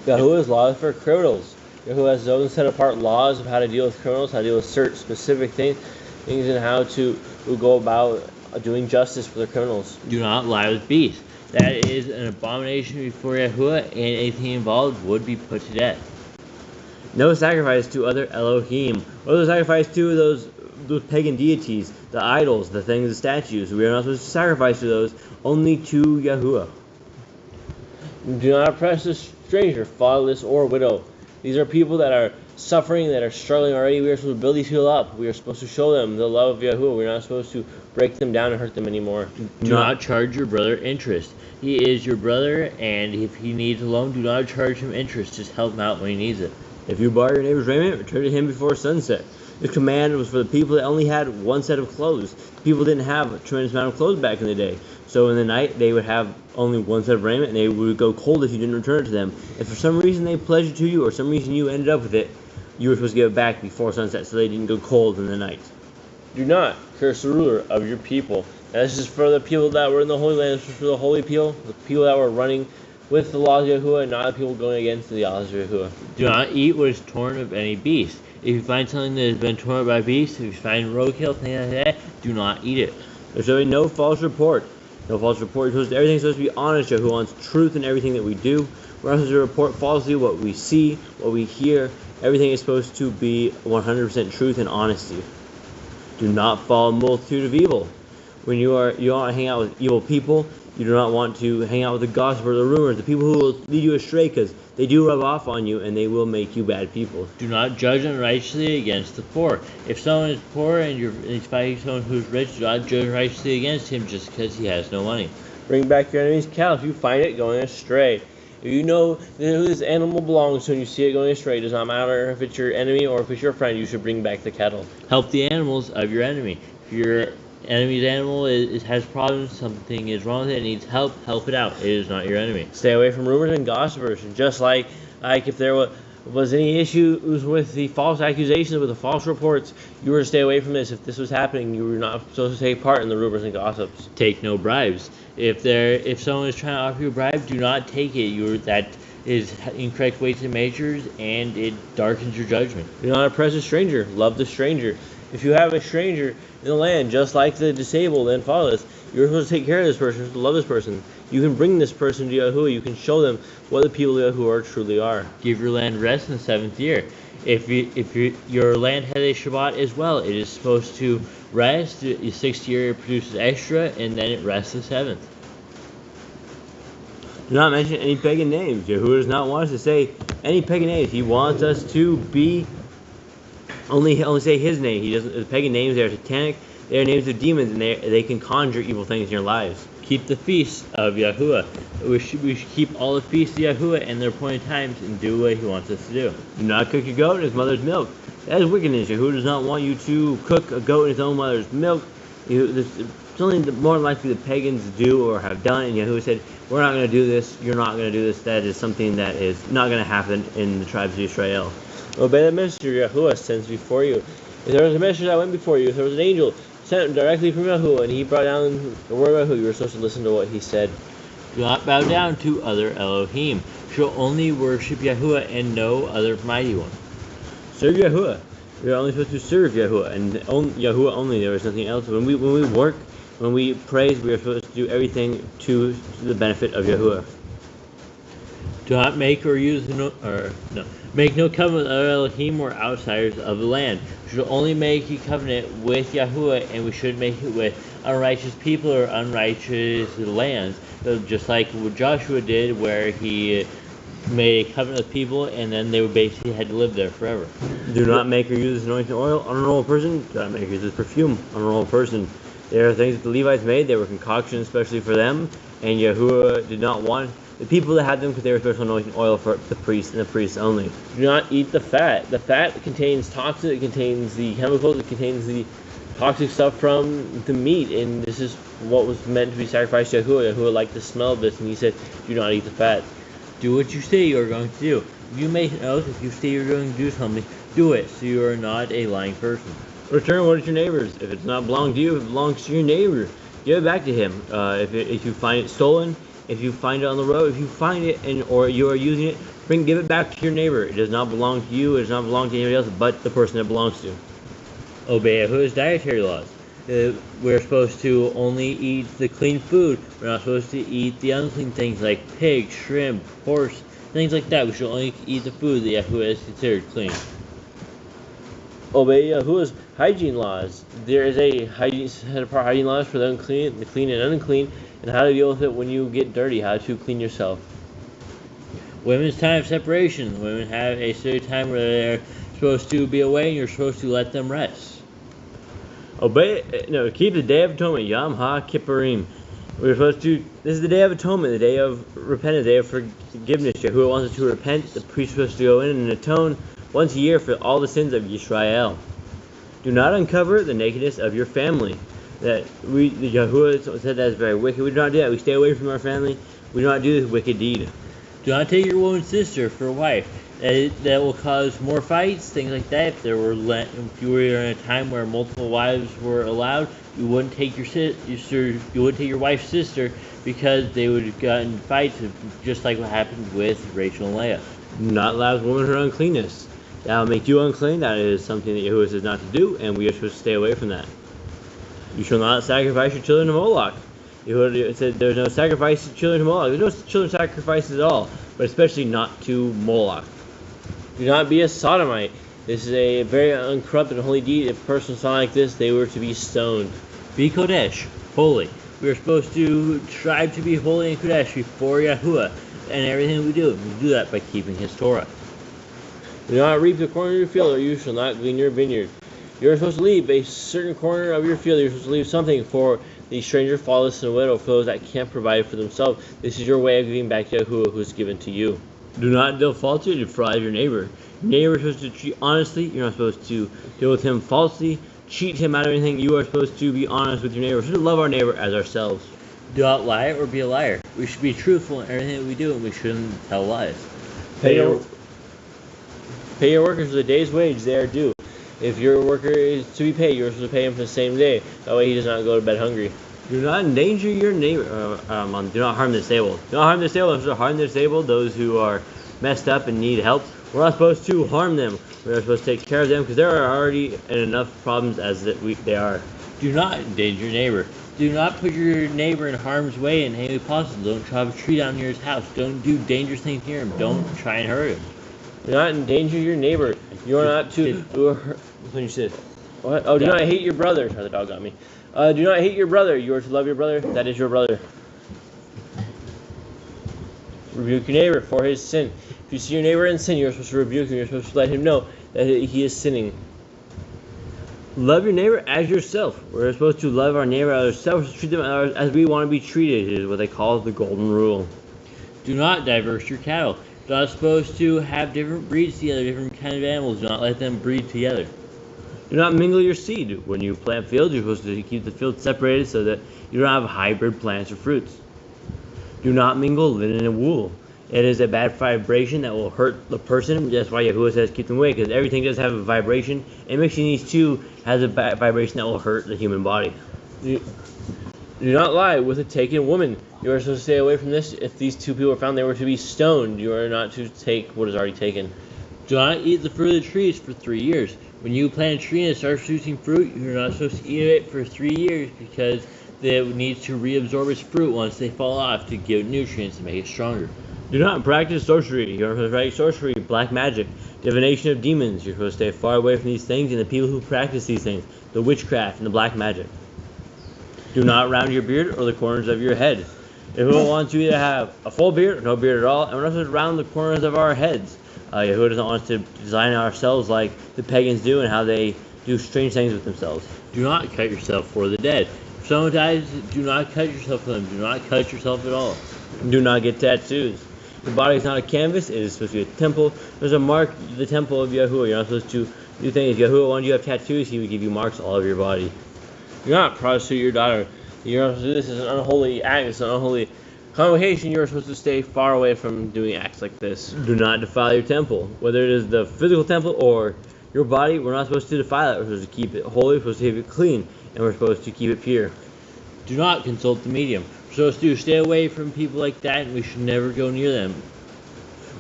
Yahuwah's laws for criminals. Yahuwah has his own set apart laws of how to deal with criminals, how to deal with certain specific things, and how to go about doing justice for the criminals. Do not lie with beasts. That is an abomination before Yahuwah, and anything involved would be put to death. No sacrifice to other Elohim. What is the sacrifice to those pagan deities, the idols, the things, the statues? We are not supposed to sacrifice to those, only to Yahuwah. Do not oppress a stranger, fatherless, or widow. These are people that are suffering, that are struggling already. We are supposed to build these people up. We are supposed to show them the love of Yahuwah. We're not supposed to break them down and hurt them anymore. Do not charge your brother interest. He is your brother, and if he needs a loan, do not charge him interest. Just help him out when he needs it. If you borrow your neighbor's raiment, return to him before sunset. This command was for the people that only had one set of clothes. People didn't have a tremendous amount of clothes back in the day. So in the night, they would have only one set of raiment, and they would go cold if you didn't return it to them. If for some reason they pledged it to you, or some reason you ended up with it, you were supposed to give it back before sunset so they didn't go cold in the night. Do not curse the ruler of your people. And this is for the people that were in the Holy Land. This is for the holy people, the people that were running with the laws of Yahuwah, not the people going against the laws of Yahuwah. Do not eat what is torn of any beast. If you find something that has been torn by beasts, if you find roadkill, things like that, do not eat it. There shall be no false report. No false report. Everything's supposed to be honest. Yahuwah wants truth in everything that we do. We're not supposed to report falsely what we see, what we hear. Everything is supposed to be 100% truth and honesty. Do not follow a multitude of evil. When you want to hang out with evil people, you do not want to hang out with the gossip or the rumors, the people who will lead you astray, because they do rub off on you and they will make you bad people. Do not judge unrighteously against the poor. If someone is poor and you're fighting someone who's rich, do not judge righteously against him just because he has no money. Bring back your enemy's cow if you find it going astray. If you know who this animal belongs to and you see it going astray, it does not matter if it's your enemy or if it's your friend, you should bring back the cattle. Help the animals of your enemy. If your enemy's animal has problems, something is wrong with it, needs help it out. It is not your enemy. Stay away from rumors and gossipers. Just like if there was any issues with the false accusations, with the false reports, you were to stay away from this. If this was happening, you were not supposed to take part in the rumors and gossips. Take no bribes. If someone is trying to offer you a bribe, do not take it. That is incorrect weights and measures, and it darkens your judgment. Do not oppress a stranger. Love the stranger. If you have a stranger in the land, just like the disabled and fatherless, you're supposed to take care of this person, to love this person. You can bring this person to Yahuwah. You can show them what the people of Yahuwah truly are. Give your land rest in the 7th year. If your land has a Shabbat as well, it is supposed to rest. The 6th year it produces extra, and then it rests the 7th. Do not mention any pagan names. Yahuwah does not want us to say any pagan names. He wants us to be only say His name. He doesn't. The pagan names, they are satanic. They are names of demons, and they can conjure evil things in your lives. Keep the feasts of Yahuwah. We should keep all the feasts of Yahuwah and their appointed times and do what He wants us to do. Do not cook your goat in its mother's milk. That is wickedness. Yahuwah does not want you to cook a goat in its own mother's milk. It's something that more likely the pagans do or have done, and Yahuwah said, we're not going to do this, you're not going to do this. That is something that is not going to happen in the tribes of Israel. Obey the messenger Yahuwah sends before you. If there was a messenger that went before you, if there was an angel sent directly from Yahuwah, and he brought down the word of Yahuwah, you were supposed to listen to what he said. Do not bow down to other Elohim. You shall only worship Yahuwah and no other mighty one. Serve Yahuwah. We are only supposed to serve Yahuwah, and Yahuwah only. There is nothing else. When we work, when we praise, we are supposed to do everything to the benefit of Yahuwah. Do not make or use Make no covenant with Elohim or outsiders of the land. We should only make a covenant with Yahuwah, and we should make it with unrighteous people or unrighteous lands. So just like what Joshua did, where he made a covenant with people, and then they would basically had to live there forever. Do not make or use anointing oil on a normal person. Do not make or use this perfume on a normal person. There are things that the Levites made. They were concoctions especially for them, and Yahuwah did not want the people that had them because they were special anointing oil for the priests and the priests only. Do not eat the fat. The fat contains toxins. It contains the chemicals. It contains the toxic stuff from the meat, and this is what was meant to be sacrificed to Yahuwah. Yahuwah liked the smell of this, and he said, do not eat the fat. Do what you say you are going to do. If you make an oath, if you say you're going to do something, do it, so you are not a lying person. Return what is your neighbor's. If it's not belong to you, if it belongs to your neighbor, give it back to him. If you find it stolen, if you find it on the road, if you find it or you are using it, give it back to your neighbor. It does not belong to you. It does not belong to anybody else but the person it belongs to. Obey Yahuwah's dietary laws. We're supposed to only eat the clean food. We're not supposed to eat the unclean things like pig, shrimp, horse, things like that. We should only eat the food that Yahuwah is considered clean. Obey Yahuwah's hygiene laws. There is a set apart hygiene laws for the clean and unclean, and how to deal with it when you get dirty, how to clean yourself. Women's time of separation. Women have a certain time where they're supposed to be away, and you're supposed to let them rest. Keep the Day of Atonement, 𝐤𝐄𝐄. This is the Day of Atonement, the Day of Repentance, the Day of Forgiveness. Yahuwah wants us to repent. The priest is supposed to go in and atone once a year for all the sins of Yisrael. Do not uncover the nakedness of your family. Yahuwah said that is very wicked. We do not do that. We stay away from our family. We do not do this wicked deed. Do not take your woman's sister for a wife. That will cause more fights, things like that. If you were in a time where multiple wives were allowed, you wouldn't take your wife's sister, because they would have gotten fights, just like what happened with Rachel and Leah. Do not allow a woman her uncleanness. That will make you unclean. That is something that Yahuwah says not to do, and we are supposed to stay away from that. You shall not sacrifice your children to Moloch. Yahuwah said there's no sacrifice to children to Moloch. There's no children sacrifices at all, but especially not to Moloch. Do not be a sodomite. This is a very uncorrupted and holy deed. If a person saw like this, they were to be stoned. Be Kodesh, holy. We are supposed to strive to be holy and Kodesh before Yahuwah, and everything we do that by keeping His Torah. Do not reap the corner of your field, or you shall not glean your vineyard. You are supposed to leave a certain corner of your field. You are supposed to leave something for the stranger, fatherless, and widow, for those that can't provide for themselves. This is your way of giving back to Yahuwah, who is given to you. Do not deal falsely to defraud your neighbor. Your neighbor is supposed to treat honestly. You're not supposed to deal with him falsely, cheat him out of anything. You are supposed to be honest with your neighbor. We're supposed to love our neighbor as ourselves. Do not lie or be a liar. We should be truthful in everything that we do, and we shouldn't tell lies. Pay your workers for the day's wage they are due. If your worker is to be paid, you're supposed to pay him for the same day. That way he does not go to bed hungry. Do not endanger your neighbor. Do not harm the disabled. Do not harm the disabled. We're supposed to harm the disabled, those who are messed up and need help. We're not supposed to harm them. We're supposed to take care of them, because there are already enough problems as they are. Do not endanger your neighbor. Do not put your neighbor in harm's way in any way possible. Don't drive a tree down near his house. Don't do dangerous things near him. Don't try and hurt him. Do not endanger your neighbor. You are not to. When you said, what? Oh, do not hate your brother. Oh, the dog got me. Do not hate your brother. You are to love your brother. That is your brother. Rebuke your neighbor for his sin. If you see your neighbor in sin, you're supposed to rebuke him. You're supposed to let him know that he is sinning. Love your neighbor as yourself. We're supposed to love our neighbor as ourselves, treat them as we want to be treated. It is what they call the golden rule. Do not diverse your cattle. You're not supposed to have different breeds together, different kind of animals. Do not let them breed together. Do not mingle your seed. When you plant fields, you're supposed to keep the field separated so that you don't have hybrid plants or fruits. Do not mingle linen and wool. It is a bad vibration that will hurt the person. That's why Yahuwah says keep them away, because everything does have a vibration, and mixing these two has a bad vibration that will hurt the human body. Do not lie with a taken woman. You are supposed to stay away from this. If these two people are found, they were to be stoned. You are not to take what is already taken. Do not eat the fruit of the trees for 3 years. When you plant a tree and it starts producing fruit, you're not supposed to eat it for 3 years, because it needs to reabsorb its fruit once they fall off to give nutrients to make it stronger. Do not practice sorcery. You are supposed to practice sorcery, black magic. Divination of demons. You're supposed to stay far away from these things and the people who practice these things. The witchcraft and the black magic. Do not round your beard or the corners of your head. Yahuwah wants you to have a full beard or no beard at all, and we're not supposed to round the corners of our heads. Yahuwah doesn't want us to design ourselves like the pagans do and how they do strange things with themselves. Do not cut yourself for the dead. If someone dies, do not cut yourself for them. Do not cut yourself at all. Do not get tattoos. Your body is not a canvas. It is supposed to be a temple. There's a mark, the temple of Yahuwah. You're not supposed to do things. If Yahuwah wanted you to have tattoos, he would give you marks all over your body. Do not prostitute your daughter. You're not supposed to do this. Is an unholy act. It's an unholy convocation. You're supposed to stay far away from doing acts like this. Do not defile your temple. Whether it is the physical temple or your body, we're not supposed to defile it. We're supposed to keep it holy. We're supposed to keep it clean. And we're supposed to keep it pure. Do not consult the medium. We're supposed to stay away from people like that, and we should never go near them.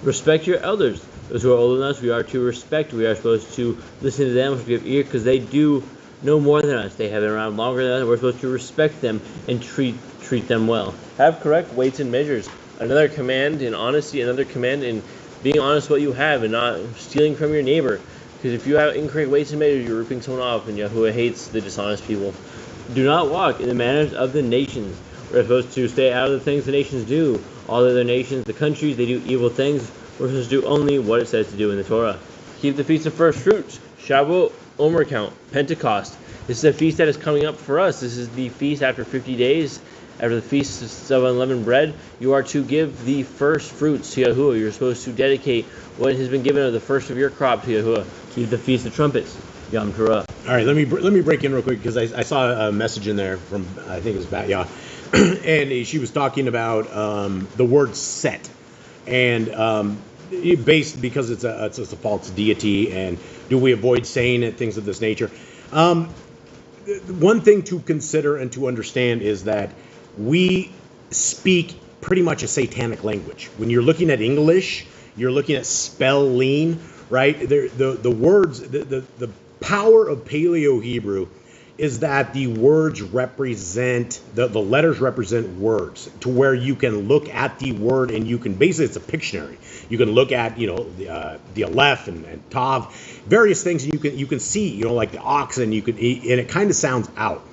Respect your elders. Those who are older than us, we are to respect. We are supposed to listen to them, we have ear, because they do know more than us. They have been around longer than us. We're supposed to respect them and treat them well. Have correct weights and measures. Another command in honesty, another command in being honest what you have and not stealing from your neighbor. Because if you have incorrect weights and measures, you're ripping someone off, and Yahuwah hates the dishonest people. Do not walk in the manners of the nations. We're supposed to stay out of the things the nations do. All other nations, the countries, they do evil things. We're supposed to do only what it says to do in the Torah. Keep the Feast of First Fruits, Shavuot, Omer count, Pentecost. This is a feast that is coming up for us. This is the feast after 50 days. After the Feast of Unleavened Bread, you are to give the first fruits to Yahuwah. You're supposed to dedicate what has been given of the first of your crop to Yahuwah. Keep the Feast of Trumpets, Yom Teruah. All right, let me break in real quick because I saw a message in there from, I think it was Batya, and she was talking about the word set, and based because it's a false deity, and do we avoid saying it, things of this nature. One thing to consider and to understand is that we speak pretty much a satanic language. When you're looking at English, you're looking at spelling, right? The words, the power of Paleo Hebrew is that the words represent, the letters represent words, to where you can look at the word and you can, basically it's a Pictionary. You can look at, the Aleph and Tav, various things, and you can see, like the ox, and and it kind of sounds out.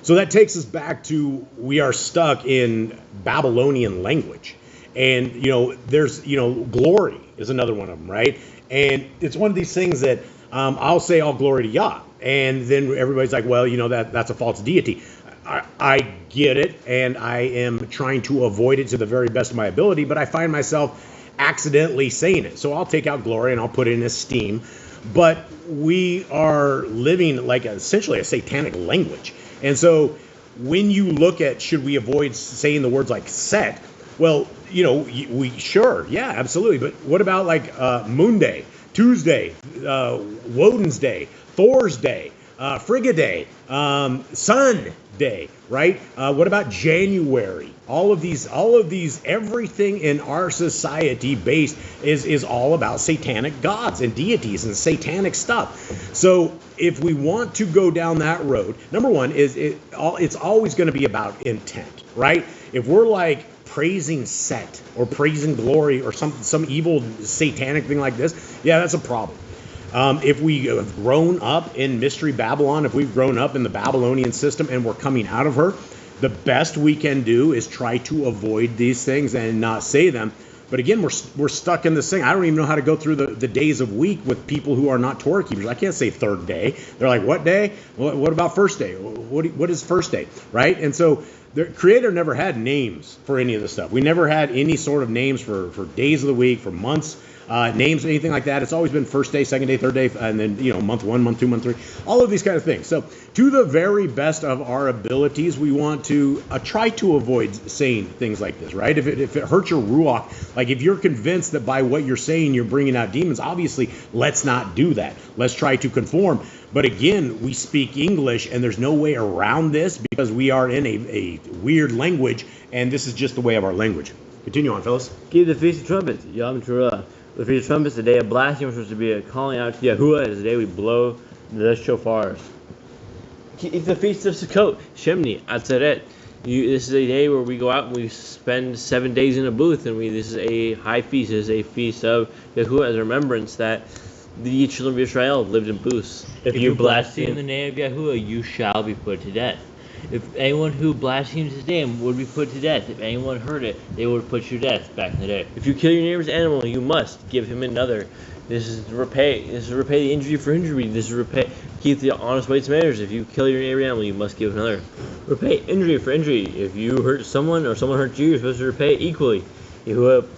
So that takes us back to, we are stuck in Babylonian language. And, there's, glory is another one of them, right? And it's one of these things that I'll say all glory to Yah. And then everybody's like, well, that's a false deity. I get it, and I am trying to avoid it to the very best of my ability, but I find myself accidentally saying it. So I'll take out glory and I'll put it in esteem. But we are living like essentially a satanic language. And so when you look at, should we avoid saying the words like set? Well, we sure, yeah, absolutely. But what about like Moon Day, Tuesday, Woden's Day, Thor's Day, Frigga Day, Sun Day, right? What about January? All of these, everything in our society is all about satanic gods and deities and satanic stuff. So if we want to go down that road, number one is it's always going to be about intent, right? If we're like praising Set or praising glory or some evil satanic thing like this, yeah, that's a problem. If we have grown up in Mystery Babylon, if we've grown up in the Babylonian system and we're coming out of her, the best we can do is try to avoid these things and not say them. But again, we're stuck in this thing. I don't even know how to go through the days of week with people who are not Torah keepers. I can't say third day. They're like, what day? What about first day? What is first day, right? And so the Creator never had names for any of this stuff. We never had any sort of names for days of the week, for months, names, anything like that. It's always been first day, second day, third day, and then, month 1, month 2, month 3, all of these kind of things. So to the very best of our abilities, we want to try to avoid saying things like this, right? If it hurts your ruach, like if you're convinced that by what you're saying, you're bringing out demons, obviously, let's not do that. Let's try to conform. But again, we speak English, and there's no way around this because we are in a weird language, and this is just the way of our language. Continue on, fellas. Keep the Feast of Trumpets, Yom Teruah. The Feast of Trumpets, the day of blasting, which was to be a calling out to Yahuwah. It is the day we blow the shofars. Keep the Feast of Sukkot, Shemini, Atzeret. This is a day where we go out and we spend 7 days in a booth, and this is a high feast. This is a feast of Yahuwah as a remembrance that The children of Israel lived in booths. If you blaspheme the name of Yahuwah, you shall be put to death. If anyone who blasphemes his name would be put to death. If anyone heard it, they would put you to death back in the day. If you kill your neighbor's animal, you must give him another. This is to repay. This is to repay the injury for injury. This is to repay. Keep the honest weights manners. If you kill your neighbor's animal, you must give another. Repay injury for injury. If you hurt someone or someone hurts you, you're supposed to repay equally. Yahuwah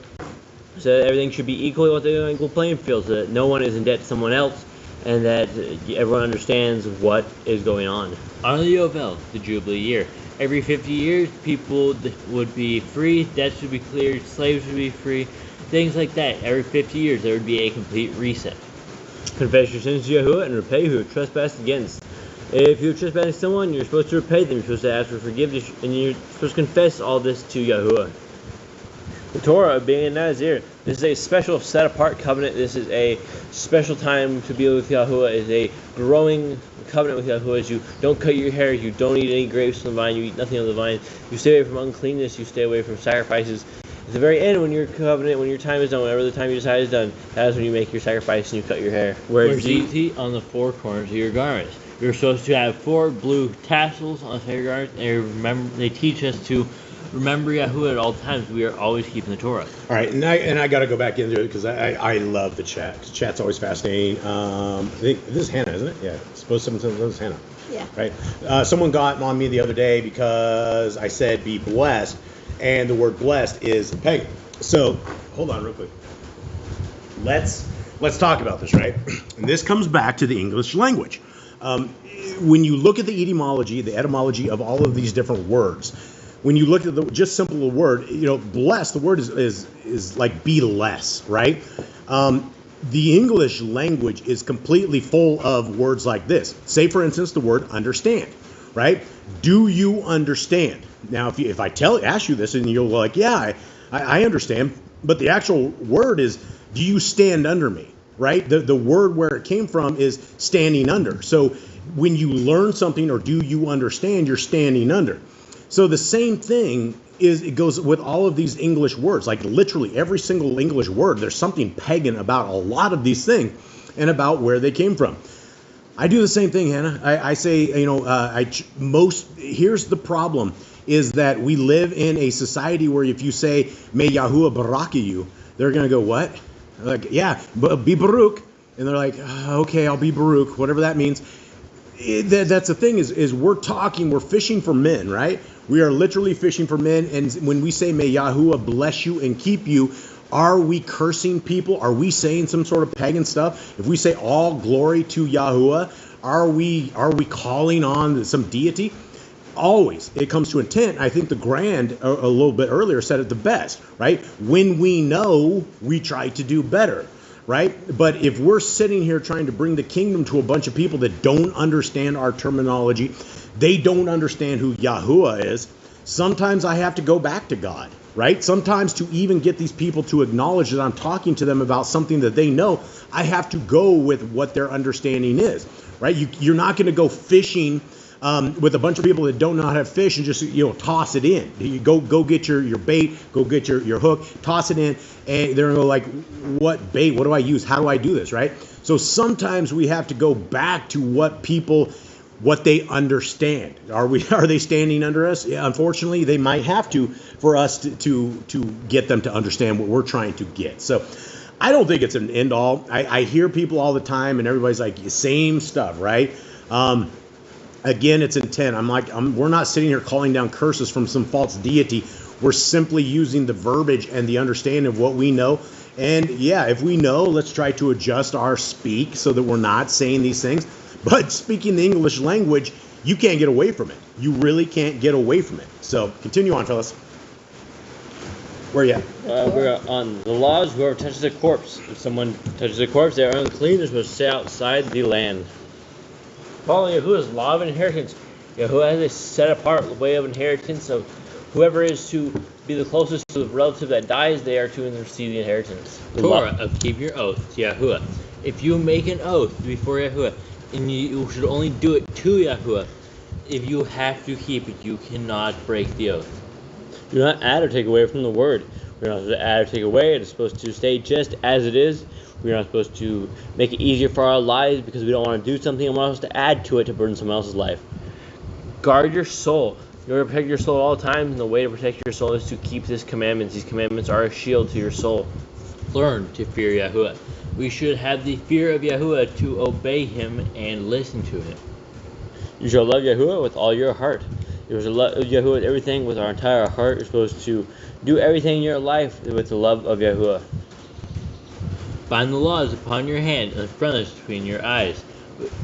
said everything should be equally on the equal playing field, so that no one is in debt to someone else, and that everyone understands what is going on. On the Yovel, the Jubilee year, every 50 years, people would be free, debts would be cleared, slaves would be free, things like that. Every 50 years, there would be a complete reset. Confess your sins to Yahuwah and repay who have trespassed against. If you're trespassing someone, you're supposed to repay them. You're supposed to ask for forgiveness, and you're supposed to confess all this to Yahuwah. The Torah of being a Nazir. This is a special set-apart covenant. This is a special time to be with Yahuwah. It is a growing covenant with Yahuwah. As you don't cut your hair, you don't eat any grapes from the vine, you eat nothing of the vine. You stay away from uncleanness, you stay away from sacrifices. At the very end, when your covenant, when your time is done, whenever the time you decide is done, that is when you make your sacrifice and you cut your hair. Wear tzitzit on the four corners of your garments. You're supposed to have 4 blue tassels on the side of your garments, and remember, they teach us to remember Yahuwah at all times. We are always keeping the Torah. All right, and I got to go back into it because I love the chat. Chat's always fascinating. I think this is Hannah, isn't it? Yeah, suppose someone says this is Hannah. Yeah. Right. Someone got on me the other day because I said be blessed, and the word blessed is pagan. So hold on real quick. Let's talk about this, right? And this comes back to the English language. When you look at the etymology of all of these different words, when you look at the just simple word, blessed, the word is like be less, right? The English language is completely full of words like this. Say, for instance, the word understand, right? Do you understand? Now, if I ask you this, and you're like, yeah, I understand, but the actual word is, do you stand under me, right? The word where it came from is standing under. So when you learn something or do you understand, you're standing under. So the same thing it goes with all of these English words. Like literally every single English word, there's something pagan about a lot of these things and about where they came from. I do the same thing, Hannah. I say, here's the problem is that we live in a society where if you say, may Yahuwah barak you, they're going to go, what? Like, yeah, be Baruch. And they're like, okay, I'll be Baruch, whatever that means. That's the thing is we're fishing for men, right? We are literally fishing for men. And when we say, may Yahuwah bless you and keep you, are we cursing people? Are we saying some sort of pagan stuff? If we say all glory to Yahuwah, are we calling on some deity? Always. It comes to intent. I think the Grand a little bit earlier said it the best, right? When we know, we try to do better. Right? But if we're sitting here trying to bring the kingdom to a bunch of people that don't understand our terminology, they don't understand who Yahuwah is, sometimes I have to go back to God, right? Sometimes to even get these people to acknowledge that I'm talking to them about something that they know, I have to go with what their understanding is, right? You're not going to go fishing with a bunch of people that don't know how to fish and just toss it in. You go get your bait, go get your hook, toss it in, and they're gonna go like, what bait? What do I use? How do I do this? Right? So sometimes we have to go back to what they understand. Are they standing under us? Yeah, unfortunately, they might have to for us to get them to understand what we're trying to get. So I don't think it's an end all. I hear people all the time, and everybody's like same stuff, right? Again, it's intent. We're not sitting here calling down curses from some false deity. We're simply using the verbiage and the understanding of what we know. And yeah, if we know, let's try to adjust our speak so that we're not saying these things. But speaking the English language, you can't get away from it. You really can't get away from it. So continue on, fellas. Where are you at? We're on the laws. Whoever touches a corpse, if someone touches a corpse, they are unclean. They're supposed to stay outside the land. Following Yahuwah's law of inheritance, Yahuwah has a set-apart way of inheritance. So whoever is to be the closest to the relative that dies, they are to receive the inheritance. Torah of keep your oath to Yahuwah. If you make an oath before Yahuwah, and you should only do it to Yahuwah, if you have to keep it, you cannot break the oath. Do not add or take away from the word. We're not supposed to add or take away. It's supposed to stay just as it is. We're not supposed to make it easier for our lives because we don't want to do something and want us to add to it to burden someone else's life. Guard your soul. You want to protect your soul at all times, and the way to protect your soul is to keep these commandments. These commandments are a shield to your soul. Learn to fear Yahuwah. We should have the fear of Yahuwah to obey Him and listen to Him. You shall love Yahuwah with all your heart. You shall love Yahuwah with everything, with our entire heart. You're supposed to do everything in your life with the love of Yahuwah. Bind the laws upon your hand and frontlets between your eyes.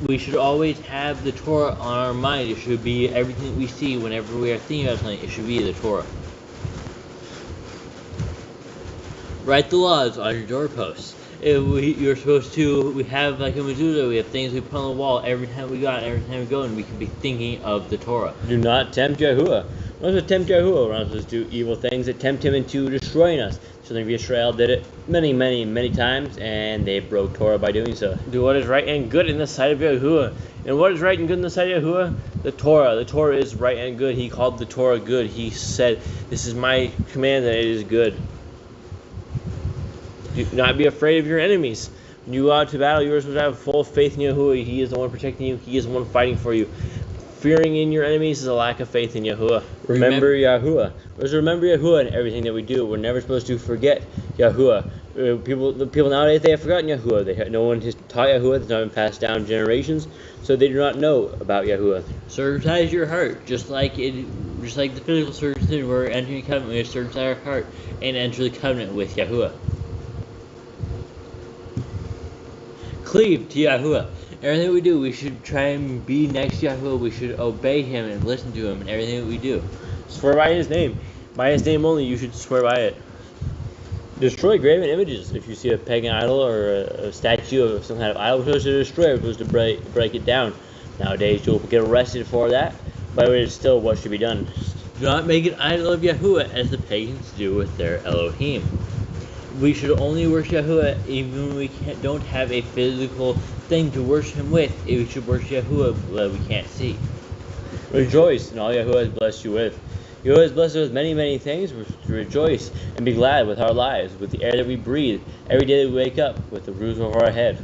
We should always have the Torah on our mind. It should be everything that we see whenever we are thinking about something. It should be the Torah. Write the laws on your doorposts. You're supposed to, we have like a mezuzah, we have things we put on the wall every time we go out, every time we go, and we can be thinking of the Torah. Do not tempt Yahuwah. We're not supposed to tempt Yahuwah. We're not supposed to do evil things that tempt Him into destroying us. Children of Israel did it many times, and they broke Torah by doing so. Do what is right and good in the sight of Yahuwah. And what is right and good in the sight of Yahuwah? The Torah. The Torah is right and good. He called the Torah good. He said, this is my command that it is good. Do not be afraid of your enemies. When you go out to battle, you are supposed to have full faith in Yahuwah. He is the one protecting you. He is the one fighting for you. Fearing in your enemies is a lack of faith in Yahuwah. Remember Yahuwah. We're to remember Yahuwah in everything that we do. We're never supposed to forget Yahuwah. The people nowadays, they have forgotten Yahuwah. No one has taught Yahuwah. It's not been passed down generations, so they do not know about Yahuwah. Circumcise your heart, just like the physical circumcision. We're entering a covenant. We have to circumcise our heart and enter the covenant with Yahuwah. Cleave to Yahuwah. Everything we do, we should try and be next to Yahuwah. We should obey Him and listen to Him in everything that we do. Swear by His name. By His name only, you should swear by it. Destroy graven images. If you see a pagan idol or a statue of some kind of idol, we're supposed to destroy it. We're supposed to break it down. Nowadays, people get arrested for that, but it is still what should be done. Do not make an idol of Yahuwah as the pagans do with their Elohim. We should only worship Yahuwah even when we don't have a physical thing to worship Him with. We should worship Yahuwah that we can't see. Rejoice in all Yahuwah has blessed you with. Yahuwah has blessed us with many things. We're to rejoice and be glad with our lives, with the air that we breathe, every day that we wake up, with the roof over our head.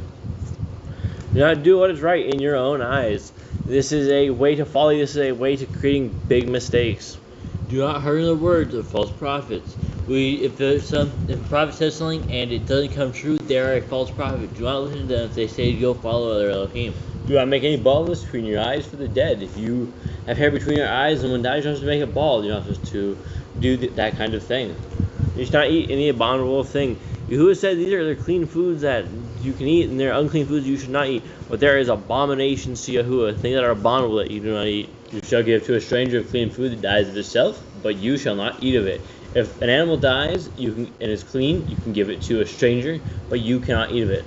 Do not do what is right in your own eyes. This is a way to folly. This is a way to creating big mistakes. Do not hearken the words of false prophets. If a prophet says something and it doesn't come true, they are a false prophet. Do not listen to them if they say go follow other Elohim. Do not make any baldness between your eyes for the dead. If you have hair between your eyes and one dies, you're not supposed to make it bald. You're not supposed to do that kind of thing. You should not eat any abominable thing. Yahuwah said these are the clean foods that you can eat, and they're unclean foods you should not eat. But there is abominations to Yahuwah, things that are abominable that you do not eat. You shall give to a stranger clean food that dies of itself, but you shall not eat of it. If an animal dies and is clean, you can give it to a stranger, but you cannot eat of it.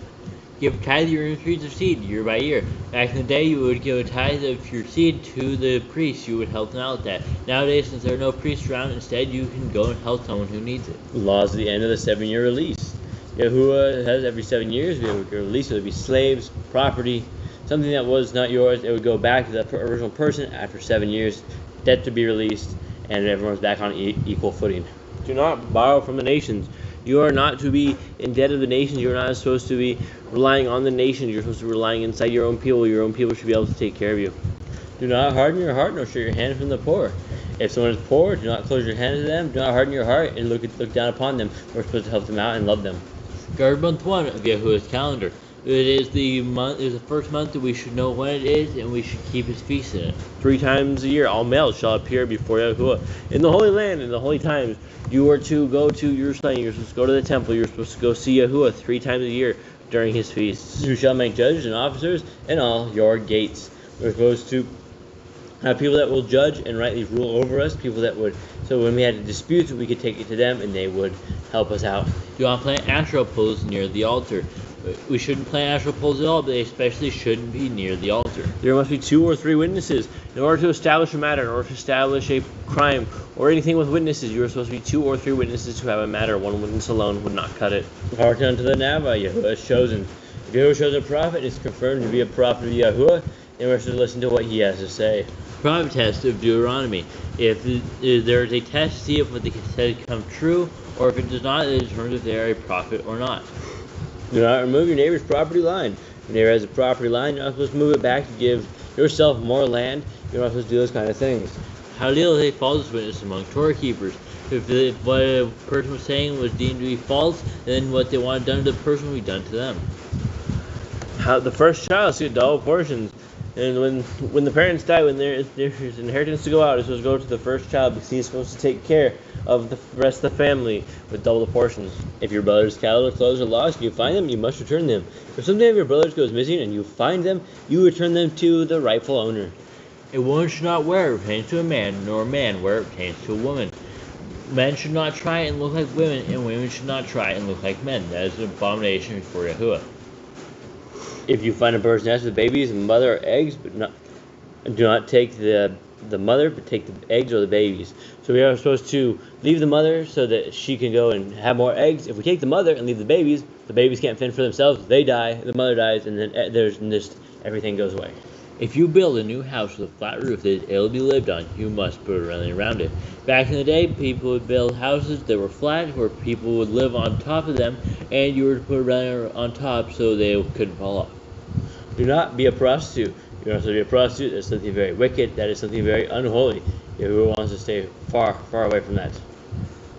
Give tithe your increase of seed year by year. Back in the day, you would give a tithe of your seed to the priest. You would help them out with that. Nowadays, since there are no priests around, instead you can go and help someone who needs it. Laws at the end of the 7-year release. Yahuwah has every 7 years we would release. It would be slaves, property, something that was not yours. It would go back to the original person after 7 years. Debt to be released, and everyone's back on equal footing. Do not borrow from the nations. You are not to be in debt of the nations. You are not supposed to be relying on the nations. You're supposed to be relying inside your own people. Your own people should be able to take care of you. Do not harden your heart, nor shut your hand from the poor. If someone is poor, do not close your hand to them. Do not harden your heart and look down upon them. We're supposed to help them out and love them. Guard month 1 of Yahuwah's calendar. It is the first month that we should know when it is, and we should keep His feast in it. 3 times a year, all males shall appear before Yahuwah in the Holy Land, in the holy times. You are to go to Jerusalem. You're supposed to go to the temple. You're supposed to go see Yahuwah 3 times a year during His feasts. You shall make judges and officers in all your gates. We're supposed to have people that will judge and rightly rule over us. People that would, so when we had disputes, we could take it to them, and they would help us out. Do not plant astral poles near the altar. We shouldn't plant astral poles at all, but they especially shouldn't be near the altar. There must be 2 or 3 witnesses. In order to establish a matter, in order to establish a crime, or anything with witnesses, you are supposed to be 2 or 3 witnesses to have a matter. 1 witness alone would not cut it. Hearken unto the Nava, Yahuwah is chosen. If Yahuwah shows a prophet, it's confirmed to be a prophet of Yahuwah, and we're supposed to listen to what he has to say. private test of Deuteronomy. If there is a test to see if what they said comes true, or if it does not, it determines if they are a prophet or not. Do not remove your neighbor's property line. If your neighbor has a property line, you're not supposed to move it back to give yourself more land. You're not supposed to do those kind of things. How to deal with a false witness among Torah keepers. If what a person was saying was deemed to be false, then what they wanted done to the person will be done to them. How the first child should get double portions. And when the parents die, when there's inheritance to go out, it's supposed to go to the first child because he's supposed to take care of the rest of the family with double the portions. If your brother's cattle or clothes are lost and you find them, you must return them. If something of your brother's goes missing and you find them, you return them to the rightful owner. A woman should not wear what pertains to a man, nor a man wear what pertains to a woman. Men should not try and look like women, and women should not try and look like men. That is an abomination before Yahuwah. If you find a bird's nest with babies and mother or eggs, but do not take the mother, but take the eggs or the babies. So we are supposed to leave the mother so that she can go and have more eggs. If we take the mother and leave the babies can't fend for themselves. They die, the mother dies, and then there's just everything goes away. If you build a new house with a flat roof that is able to be lived on, you must put a railing around it. Back in the day, people would build houses that were flat, where people would live on top of them, and you were to put a railing on top so they couldn't fall off. Do not be a prostitute. You're not supposed to be a prostitute. That's something very wicked. That is something very unholy. Yahuwah wants to stay far, far away from that.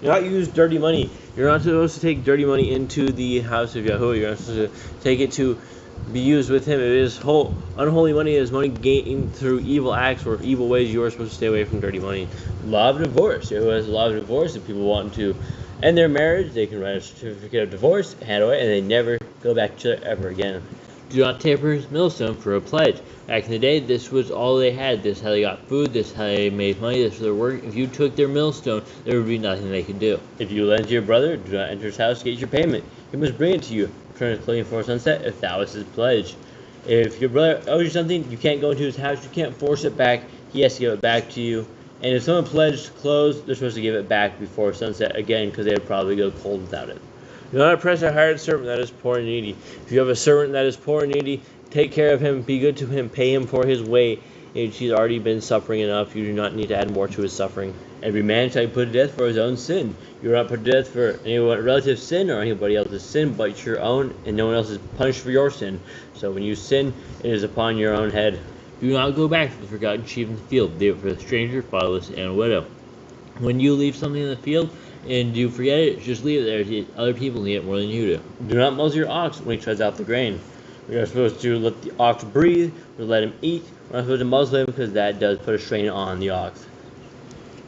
Do not use dirty money. You're not supposed to take dirty money into the house of Yahuwah. You're not supposed to take it to be used with him. If it is unholy money, it is money gained through evil acts or evil ways. You are supposed to stay away from dirty money. Law of divorce. Yahuwah has a law of divorce. If people want to end their marriage, they can write a certificate of divorce, hand it away, and they never go back to it ever again. Do not taper his millstone for a pledge. Back in the day, this was all they had. This is how they got food. This is how they made money. This was their work. If you took their millstone, there would be nothing they could do. If you lend to your brother, do not enter his house to get your payment. He must bring it to you. Return his clothing before sunset if that was his pledge. If your brother owes you something, you can't go into his house. You can't force it back. He has to give it back to you. And if someone pledged clothes, they're supposed to give it back before sunset again because they would probably go cold without it. Do not oppress a hired servant that is poor and needy. If you have a servant that is poor and needy, take care of him, be good to him, pay him for his way. If he's already been suffering enough, you do not need to add more to his suffering. Every man shall be put to death for his own sin. You are not put to death for any relative's sin or anybody else's sin, but it's your own, and no one else is punished for your sin. So when you sin, it is upon your own head. Do not go back to the forgotten sheep in the field. Leave it for the stranger, fatherless, and a widow. When you leave something in the field, and you forget it, just leave it there. Other people need it more than you do. Do not muzzle your ox when he treads out the grain. We are supposed to let the ox breathe, or let him eat. We're not supposed to muzzle him because that does put a strain on the ox.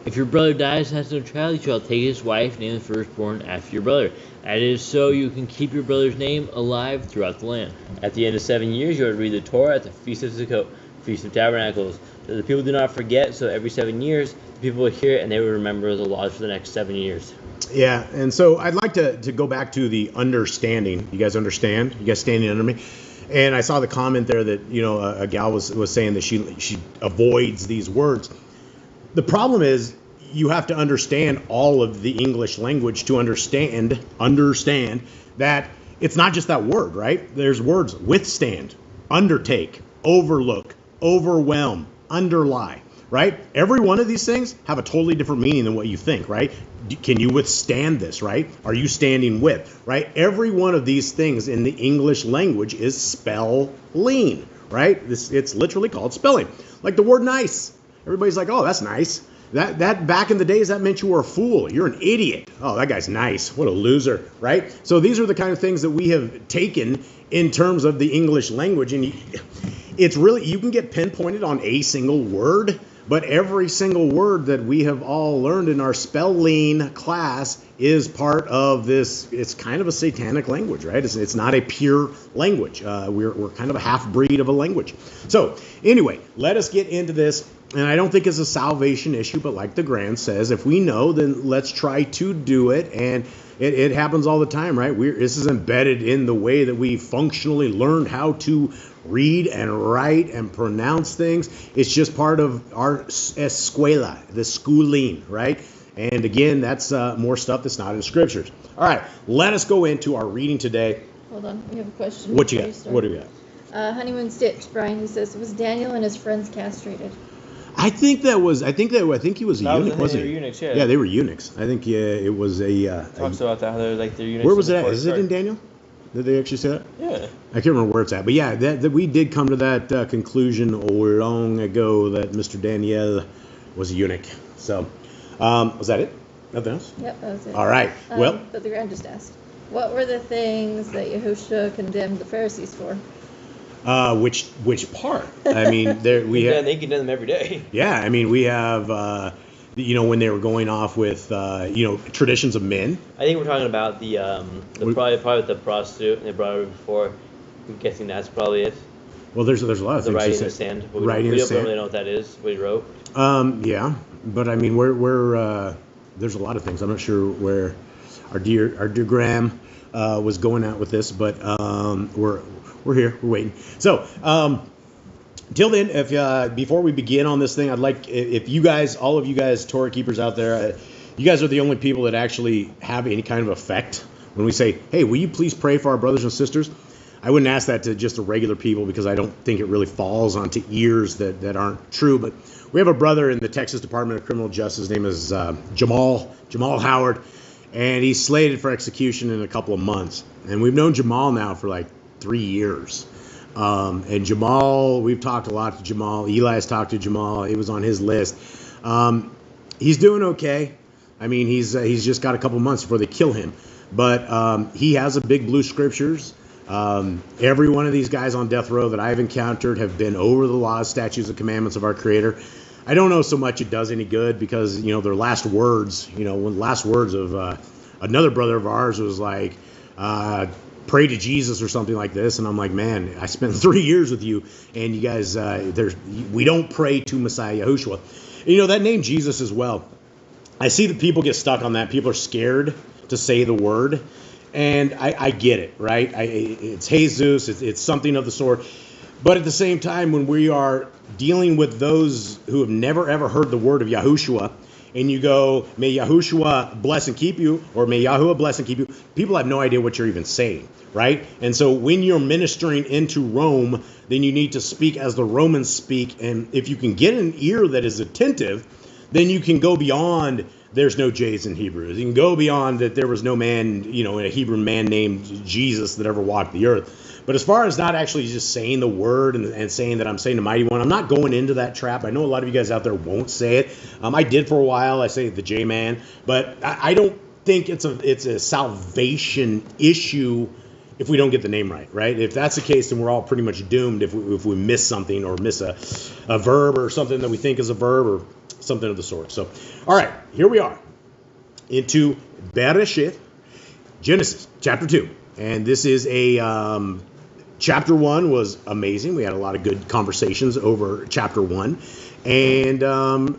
If your brother dies and has no child, you shall take his wife and name the firstborn after your brother. That is so you can keep your brother's name alive throughout the land. At the end of 7 years, you are to read the Torah at the Feast of Sukkot, Feast of Tabernacles. So the people do not forget, so every 7 years, the people will hear it and they will remember the laws for the next 7 years. Yeah, and so I'd like to go back to the understanding. You guys understand? You guys standing under me? And I saw the comment there that, a gal was saying that she avoids these words. The problem is you have to understand all of the English language to understand that it's not just that word, right? There's words: withstand, undertake, overlook, overwhelm, underlie, right? Every one of these things have a totally different meaning than what you think, right? Can you withstand this, right? Are you standing with, right? Every one of these things in the English language is spelling, right? It's literally called spelling. Like the word nice. Everybody's like, oh, that's nice. That back in the days, that meant you were a fool. You're an idiot. Oh, that guy's nice. What a loser, right? So these are the kind of things that we have taken in terms of the English language. And it's really, you can get pinpointed on a single word, but every single word that we have all learned in our spelling class is part of this. It's kind of a satanic language, right? It's not a pure language. We're kind of a half-breed of a language. So anyway, let us get into this. And I don't think it's a salvation issue, but like the Grand says, if we know, then let's try to do it. And it happens all the time, right? This is embedded in the way that we functionally learned how to read and write and pronounce things. It's just part of our escuela, the schooling, right? And again, that's more stuff that's not in scriptures. All right, let us go into our reading today. Hold on, we have a question. What you got? What do we got? Honeymoon Stitch, Brian, he says, was Daniel and his friends castrated? I think he was a eunuch, wasn't he? Eunuchs, yeah. Yeah, they were eunuchs. I think it was Talks about that, how they're like they're eunuchs. Where was in it the at? Is it in Daniel? Did they actually say that? Yeah. I can't remember where it's at, but yeah, that we did come to that conclusion long ago that Mr. Daniel was a eunuch. So, was that it? Nothing else? Yep, that was it. All right. Well, But the Grand just asked, what were the things that Yahushua condemned the Pharisees for? which part? I mean, there we Yeah, have. they condemn them every day. Yeah, I mean, we have. When they were going off with traditions of men. I think we're talking about the probably the prostitute, and they brought her before. I'm guessing that's probably it. Well, there's a lot of The things. writing in the sand. But Writing in we the don't sand. really know what that is. What he wrote. Yeah, but I mean, we're there's a lot of things. I'm not sure where our dear Graham was going out with this, but we're here, we're waiting. So till then, if before we begin on this thing, I'd like if you guys, all of you guys, Torah keepers out there, you guys are the only people that actually have any kind of effect when we say, "Hey, will you please pray for our brothers and sisters?" I wouldn't ask that to just the regular people because I don't think it really falls onto ears that aren't true. But we have a brother in the Texas Department of Criminal Justice. His name is Jamal Howard, and he's slated for execution in a couple of months. And we've known Jamal now for like 3 years. And Jamal, we've talked a lot to Jamal. Eli's talked to Jamal. It was on his list. He's doing okay. I mean, he's just got a couple months before they kill him. But he has a big blue scriptures. Every one of these guys on death row that I've encountered have been over the laws, statutes, and commandments of our Creator. I don't know so much it does any good because, their last words, of another brother of ours was like, pray to Jesus or something like this. And I'm like, man, I spent 3 years with you and you guys, we don't pray to Messiah Yahushua. And, that name Jesus as well. I see that people get stuck on that. People are scared to say the word. And I get it, right? It's Jesus, it's something of the sort. But at the same time, when we are dealing with those who have never ever heard the word of Yahushua, and you go, may Yahushua bless and keep you, or may Yahuwah bless and keep you, people have no idea what you're even saying, right? And so when you're ministering into Rome, then you need to speak as the Romans speak. And if you can get an ear that is attentive, then you can go beyond there's no J's in Hebrew. You can go beyond that there was no man, a Hebrew man named Jesus that ever walked the earth. But as far as not actually just saying the word and saying that I'm saying the mighty one, I'm not going into that trap. I know a lot of you guys out there won't say it. I did for a while. I say the J-man. But I don't think it's a salvation issue if we don't get the name right? If that's the case, then we're all pretty much doomed if we miss something or miss a verb or something that we think is a verb or something of the sort. So, all right, here we are into Bereshith, Genesis chapter 2. And this is chapter 1 was amazing. We had a lot of good conversations over chapter 1. And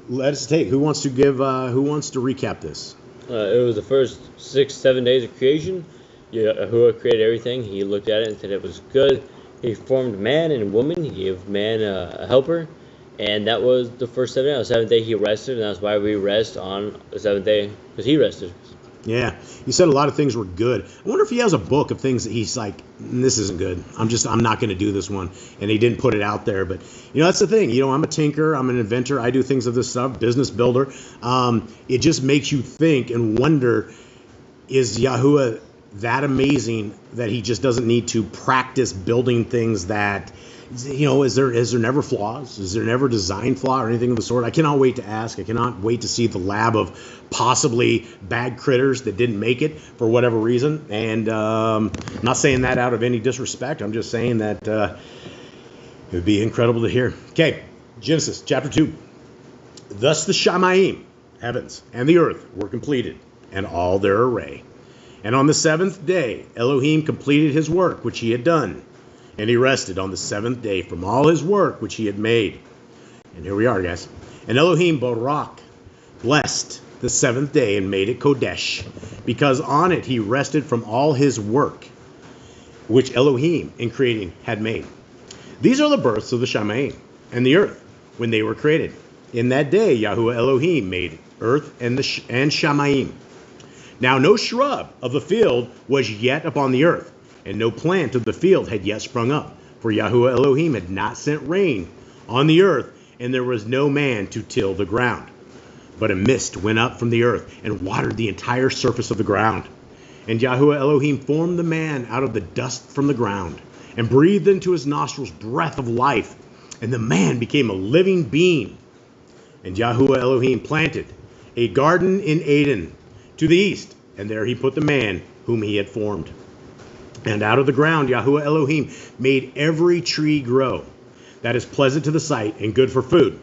let us take, who wants to recap this? It was the first 6-7 days of creation. Yahuwah created everything. He looked at it and said it was good. He formed man and woman. He gave man a helper. And that was the first 7 days. On the 7th day he rested, and that's why we rest on the 7th day, because he rested. Yeah, he said a lot of things were good. I wonder if he has a book of things that he's like, this isn't good. I'm not going to do this one. And he didn't put it out there. But, that's the thing. I'm a tinker. I'm an inventor. I do things of this stuff, business builder. It just makes you think and wonder, is Yahuwah that amazing that he just doesn't need to practice building things that, is there never flaws? Is there never design flaw or anything of the sort? I cannot wait to ask. I cannot wait to see the lab of possibly bad critters that didn't make it for whatever reason. And I'm not saying that out of any disrespect. I'm just saying that it would be incredible to hear. Okay, Genesis chapter 2. Thus the Shamayim, heavens, and the earth were completed, and all their array. And on the 7th day Elohim completed his work which he had done. And he rested on the 7th day from all his work which he had made. And here we are, guys. And Elohim Barak blessed the 7th day and made it Kodesh, because on it he rested from all his work which Elohim in creating had made. These are the births of the Shamayim and the earth when they were created. In that day Yahuwah Elohim made earth and Shamayim. Now no shrub of the field was yet upon the earth, and no plant of the field had yet sprung up, for Yahuwah Elohim had not sent rain on the earth, and there was no man to till the ground. But a mist went up from the earth and watered the entire surface of the ground. And Yahuwah Elohim formed the man out of the dust from the ground and breathed into his nostrils breath of life. And the man became a living being. And Yahuwah Elohim planted a garden in Eden to the east, and there he put the man whom he had formed. And out of the ground Yahuwah Elohim made every tree grow that is pleasant to the sight and good for food,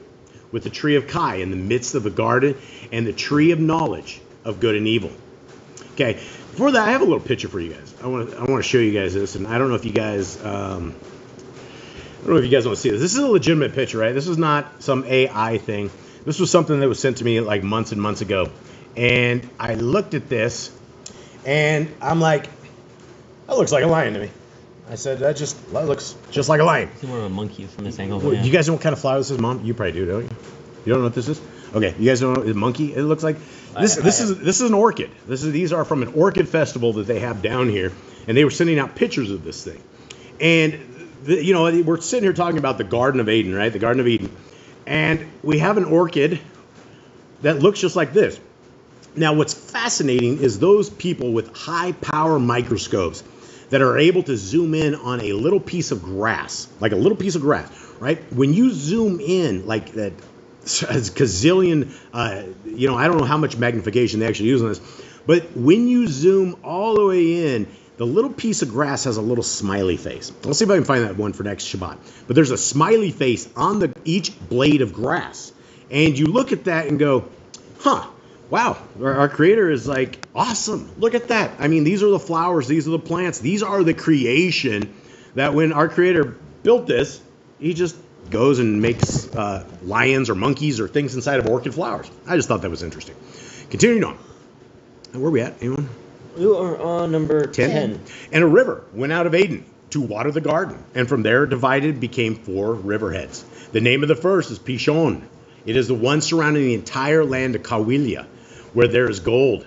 with the tree of Kai in the midst of the garden, and the tree of knowledge of good and evil. Okay, before that, I have a little picture for you guys. I want to show you guys this, and I don't know if you guys want to see this. This is a legitimate picture, right? This is not some AI thing. This was something that was sent to me like months and months ago, and I looked at this, and I'm like, that looks like a lion to me. I said, that looks just like a lion. It's more of a monkey from this angle. Well, you guys know what kind of flower this is, Mom? You probably do, don't you? You don't know what this is? Okay, you guys don't know a monkey? It looks like this is an orchid. These are from an orchid festival that they have down here, and they were sending out pictures of this thing. And we're sitting here talking about the Garden of Eden, right? The Garden of Eden. And we have an orchid that looks just like this. Now, what's fascinating is those people with high power microscopes that are able to zoom in on a little piece of grass, like a little piece of grass, right? When you zoom in like that, gazillion, I don't know how much magnification they actually use on this, but when you zoom all the way in, the little piece of grass has a little smiley face. I'll see if I can find that one for next Shabbat. But there's a smiley face on each blade of grass. And you look at that and go, huh, wow, our Creator is like, awesome. Look at that. I mean, these are the flowers. These are the plants. These are the creation that when our Creator built this, he just goes and makes lions or monkeys or things inside of orchid flowers. I just thought that was interesting. Continuing on. Where are we at? Anyone? We are on number 10. And a river went out of Eden to water the garden, and from there divided became 4 riverheads. The name of the first is Pishon. It is the one surrounding the entire land of Kawilia, where there is gold.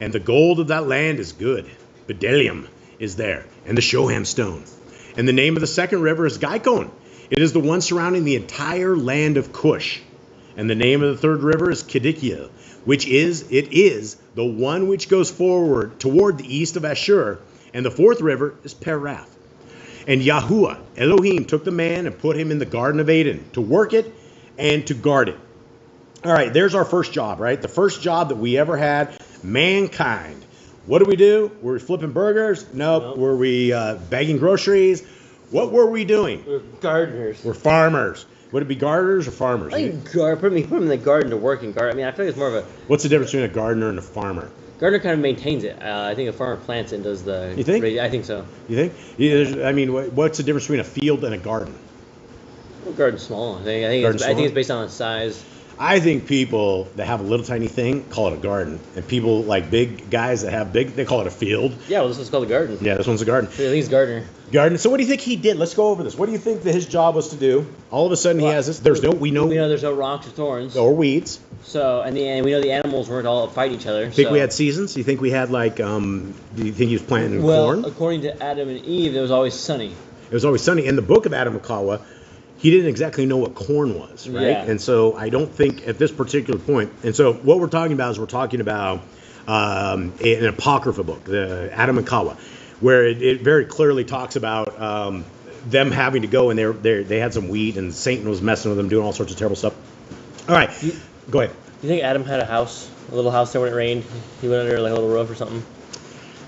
And the gold of that land is good. Bdellium is there, and the Shoham stone. And the name of the second river is Gihon. It is the one surrounding the entire land of Cush. And the name of the third river is Kidikil, it is the one which goes forward toward the east of Ashur. And the fourth river is Perath. And Yahuwah Elohim took the man and put him in the Garden of Eden to work it and to guard it. All right, there's our first job, right? The first job that we ever had, mankind. What do? Were we flipping burgers? Nope. Were we bagging groceries? What were we doing? We're gardeners. We're farmers. Would it be gardeners or farmers? I think put them in the garden to work in garden. I mean, I feel like it's more of a... What's the difference between a gardener and a farmer? Gardener kind of maintains it. I think a farmer plants it and does the... You think? I think so. You think? Yeah, I mean, what's the difference between a field and a garden? Well, garden's small. I think it's based on its size. I think people that have a little tiny thing call it a garden, and people like big guys that have big, they call it a field. Yeah, well, this one's called a garden. Yeah, this one's a garden. I think it's gardener. Garden. So what do you think he did? Let's go over this. What do you think that his job was to do? All of a sudden he has this. We know there's no rocks or thorns. Or weeds. So and we know the animals weren't all fight each other. Think we had seasons? Do you think we had like? Do you think he was planting corn? Well, according to Adam and Eve, it was always sunny. It was always sunny. In the book of Adam and Kawa, he didn't exactly know what corn was, right? Yeah. And so I don't think at this particular point. And so what we're talking about is an Apocrypha book, the Adam and Kawa, where it very clearly talks about them having to go and they had some wheat and Satan was messing with them, doing all sorts of terrible stuff. All right, go ahead. Do you think Adam had a little house there when it rained? He went under like a little roof or something?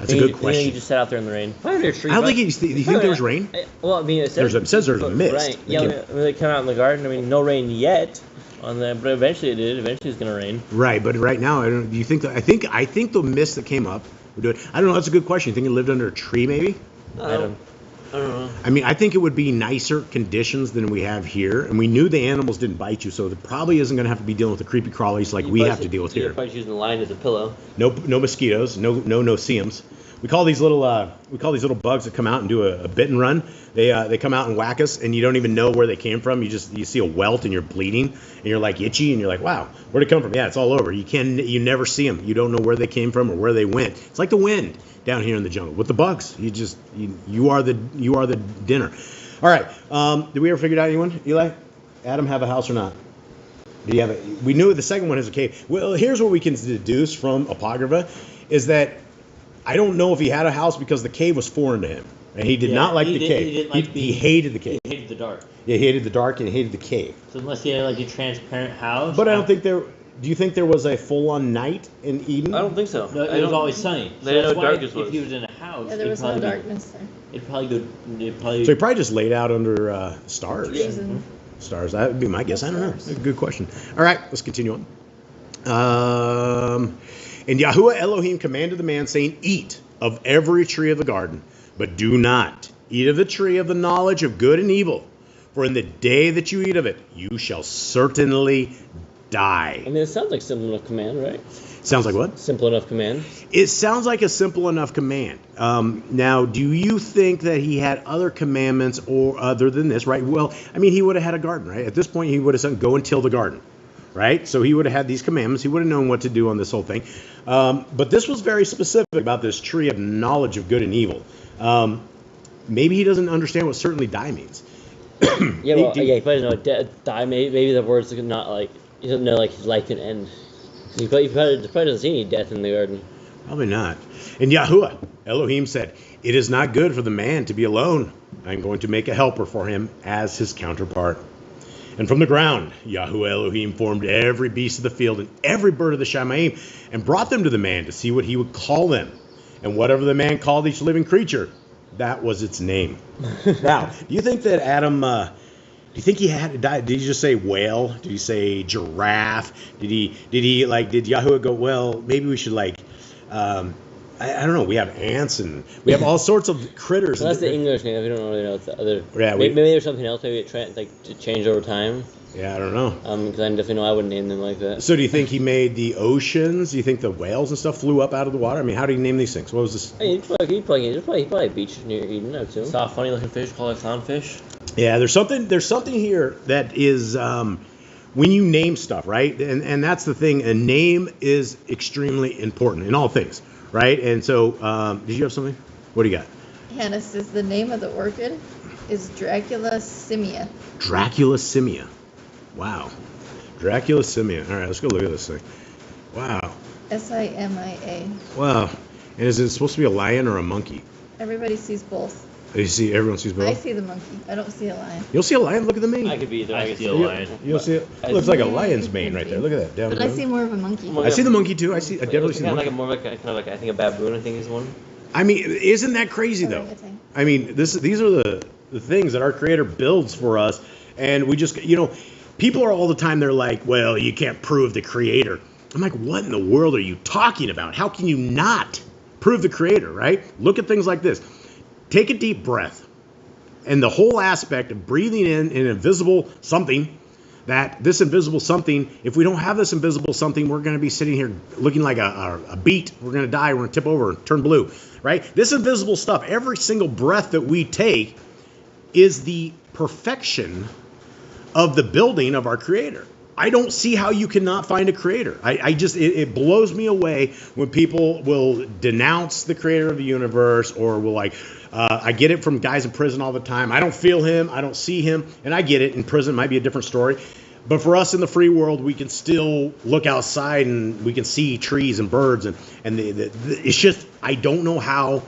That's a good question. I think he just sat out there in the rain. Probably under a tree. I don't think do you think there was rain? Well, I mean, it says there's a mist. Right. Yeah, they come out in the garden. I mean, no rain yet on that, but eventually it did. Eventually it's going to rain. Right, but right now, do you think that? I think the mist that came up would do it. I don't know. That's a good question. You think it lived under a tree, maybe? I don't know. I mean, I think it would be nicer conditions than we have here, and we knew the animals didn't bite you, so it probably isn't going to have to be dealing with the creepy crawlies like we have to deal with here. You're probably using the lion as a pillow. No mosquitoes. No no-see-ums. We call these little bugs that come out and do a bit and run. They come out and whack us, and you don't even know where they came from. You see a welt and you're bleeding, and you're like itchy, and you're like, wow, where'd it come from? Yeah, it's all over. You never see them. You don't know where they came from or where they went. It's like the wind down here in the jungle with the bugs. You are the dinner. All right. Did we ever figure it out, anyone? Eli? Adam have a house or not? Do you have we knew the second one has a cave. Well, here's what we can deduce from Apocrypha is that I don't know if he had a house because the cave was foreign to him. And he did not like the cave. He hated the cave. He hated the dark. Yeah, he hated the dark and he hated the cave. So unless he had like a transparent house. But I don't think there. Do you think there was a full-on night in Eden? I don't think so. No, it was always sunny. So They that's know why darkness was. if he was in a house, Yeah, there was no darkness there. it'd probably go. It'd probably. So he probably just laid out under stars. Trees and Stars. That would be my guess. I don't know. Stars. Good question. All right, let's continue on. And Yahuwah Elohim commanded the man, saying, "Eat of every tree of the garden, but do not eat of the tree of the knowledge of good and evil. For in the day that you eat of it, you shall certainly die." I mean, it sounds like simple enough command, right? Sounds like what? Simple enough command. It sounds like a simple enough command. Now, do you think that he had other commandments or other than this, right? Well, I mean, he would have had a garden, right? At this point, he would have said, go and till the garden, right? So he would have had these commandments. He would have known what to do on this whole thing. But this was very specific about this tree of knowledge of good and evil. Maybe he doesn't understand what certainly die means. Yeah, well, yeah, he probably doesn't know die. Maybe the words are not like he doesn't know like his life can end. He probably doesn't see any death in the garden. Probably not. And Yahuwah Elohim said, "It is not good for the man to be alone. I'm going to make a helper for him as his counterpart." And from the ground, Yahuwah Elohim formed every beast of the field and every bird of the Shamayim and brought them to the man to see what he would call them. And whatever the man called each living creature, that was its name. Now, do you think that Adam, do you think he had to die? Did he just say whale? Did he say giraffe? Did Yahuwah go, well, maybe we should I don't know. We have ants and we have all sorts of critters. Well, that's the English name. We don't really know what the other. Yeah, maybe there's something else. Maybe it changed over time. Yeah, I don't know. Because I definitely know I wouldn't name them like that. So do you think he made the oceans? Do you think the whales and stuff flew up out of the water? I mean, how did he name these things? What was this? I mean, he probably a beach near Eden, I would assume. Saw a funny looking fish called a clownfish. Yeah, there's something here that is when you name stuff, right? And that's the thing. A name is extremely important in all things, right? And so, did you have something? What do you got? Hannah says the name of the orchid is Dracula simia. Dracula simia. Wow. Dracula simia. All right, let's go look at this thing. Wow. Simia. Wow. And is it supposed to be a lion or a monkey? Everybody sees both. Everyone sees both? I see the monkey. I don't see a lion. You'll see a lion? Look at the mane. I could be either. I I could guess. see a lion. You'll see it. It looks like a lion's mane right there. Look at that. Down But the I road. see more of a monkey. I see the monkey too. I definitely see the monkey. More like I think a baboon. I think is one. I mean, isn't that crazy though? Orangutan. I mean, these are the things that our Creator builds for us, and we just, people are all the time. They're like, well, you can't prove the Creator. I'm like, what in the world are you talking about? How can you not prove the Creator? Right? Look at things like this. Take a deep breath, and the whole aspect of breathing in an invisible something. That this invisible something, if we don't have this invisible something, we're going to be sitting here looking like a beet. We're going to die. We're going to tip over and turn blue, right? This invisible stuff, every single breath that we take is the perfection of the building of our Creator. I don't see how you cannot find a Creator. It blows me away when people will denounce the Creator of the universe or will I get it from guys in prison all the time. I don't feel him. I don't see him. And I get it. In prison, it might be a different story. But for us in the free world, we can still look outside and we can see trees and birds. And it's just, I don't know how,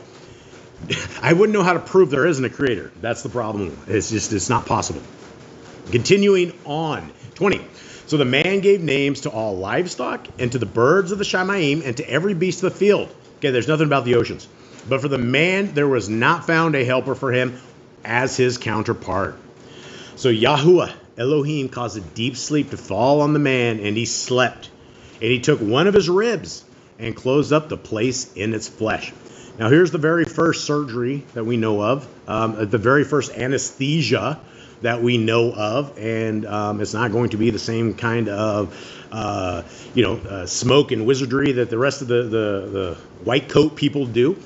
I wouldn't know how to prove there isn't a Creator. That's the problem. It's not possible. Continuing on. 20. So the man gave names to all livestock and to the birds of the Shamayim and to every beast of the field. Okay, there's nothing about the oceans. But for the man, there was not found a helper for him as his counterpart. So Yahuwah Elohim caused a deep sleep to fall on the man, and he slept. And he took one of his ribs and closed up the place in its flesh. Now here's the very first surgery that we know of, the very first anesthesia that we know of, and it's not going to be the same kind of smoke and wizardry that the rest of the white coat people do.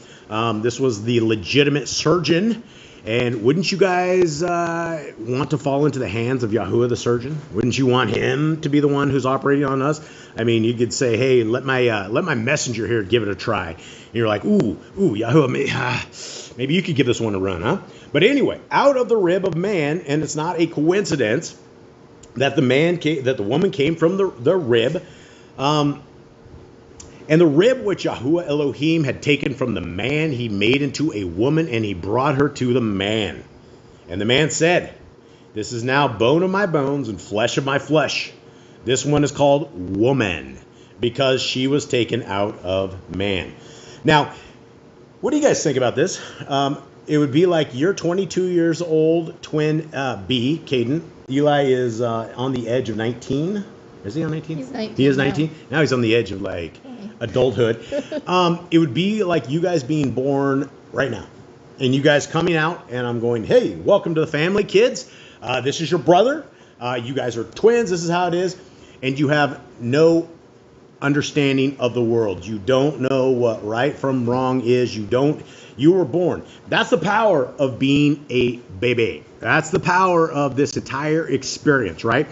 This was the legitimate surgeon, and wouldn't you guys want to fall into the hands of Yahuwah the surgeon? Wouldn't you want him to be the one who's operating on us? I mean, you could say, hey, let my messenger here give it a try. And you're like, ooh, Yahuwah, maybe you could give this one a run, huh? But anyway, out of the rib of man, and it's not a coincidence, that the woman came from the rib. And the rib which Yahuwah Elohim had taken from the man, he made into a woman, and he brought her to the man. And the man said, this is now bone of my bones and flesh of my flesh. This one is called woman, because she was taken out of man. Now, what do you guys think about this? It would be like you're 22 years old, twin B, Caden. Eli is on the edge of 19. Is he on 19? He's 19. He is 19? Now he's on the edge of like adulthood. It would be like you guys being born right now. And you guys coming out, and I'm going, hey, welcome to the family, kids. This is your brother. You guys are twins. This is how it is. And you have no understanding of the world. You don't know what right from wrong is. You were born. That's the power of being a baby. That's the power of this entire experience, right?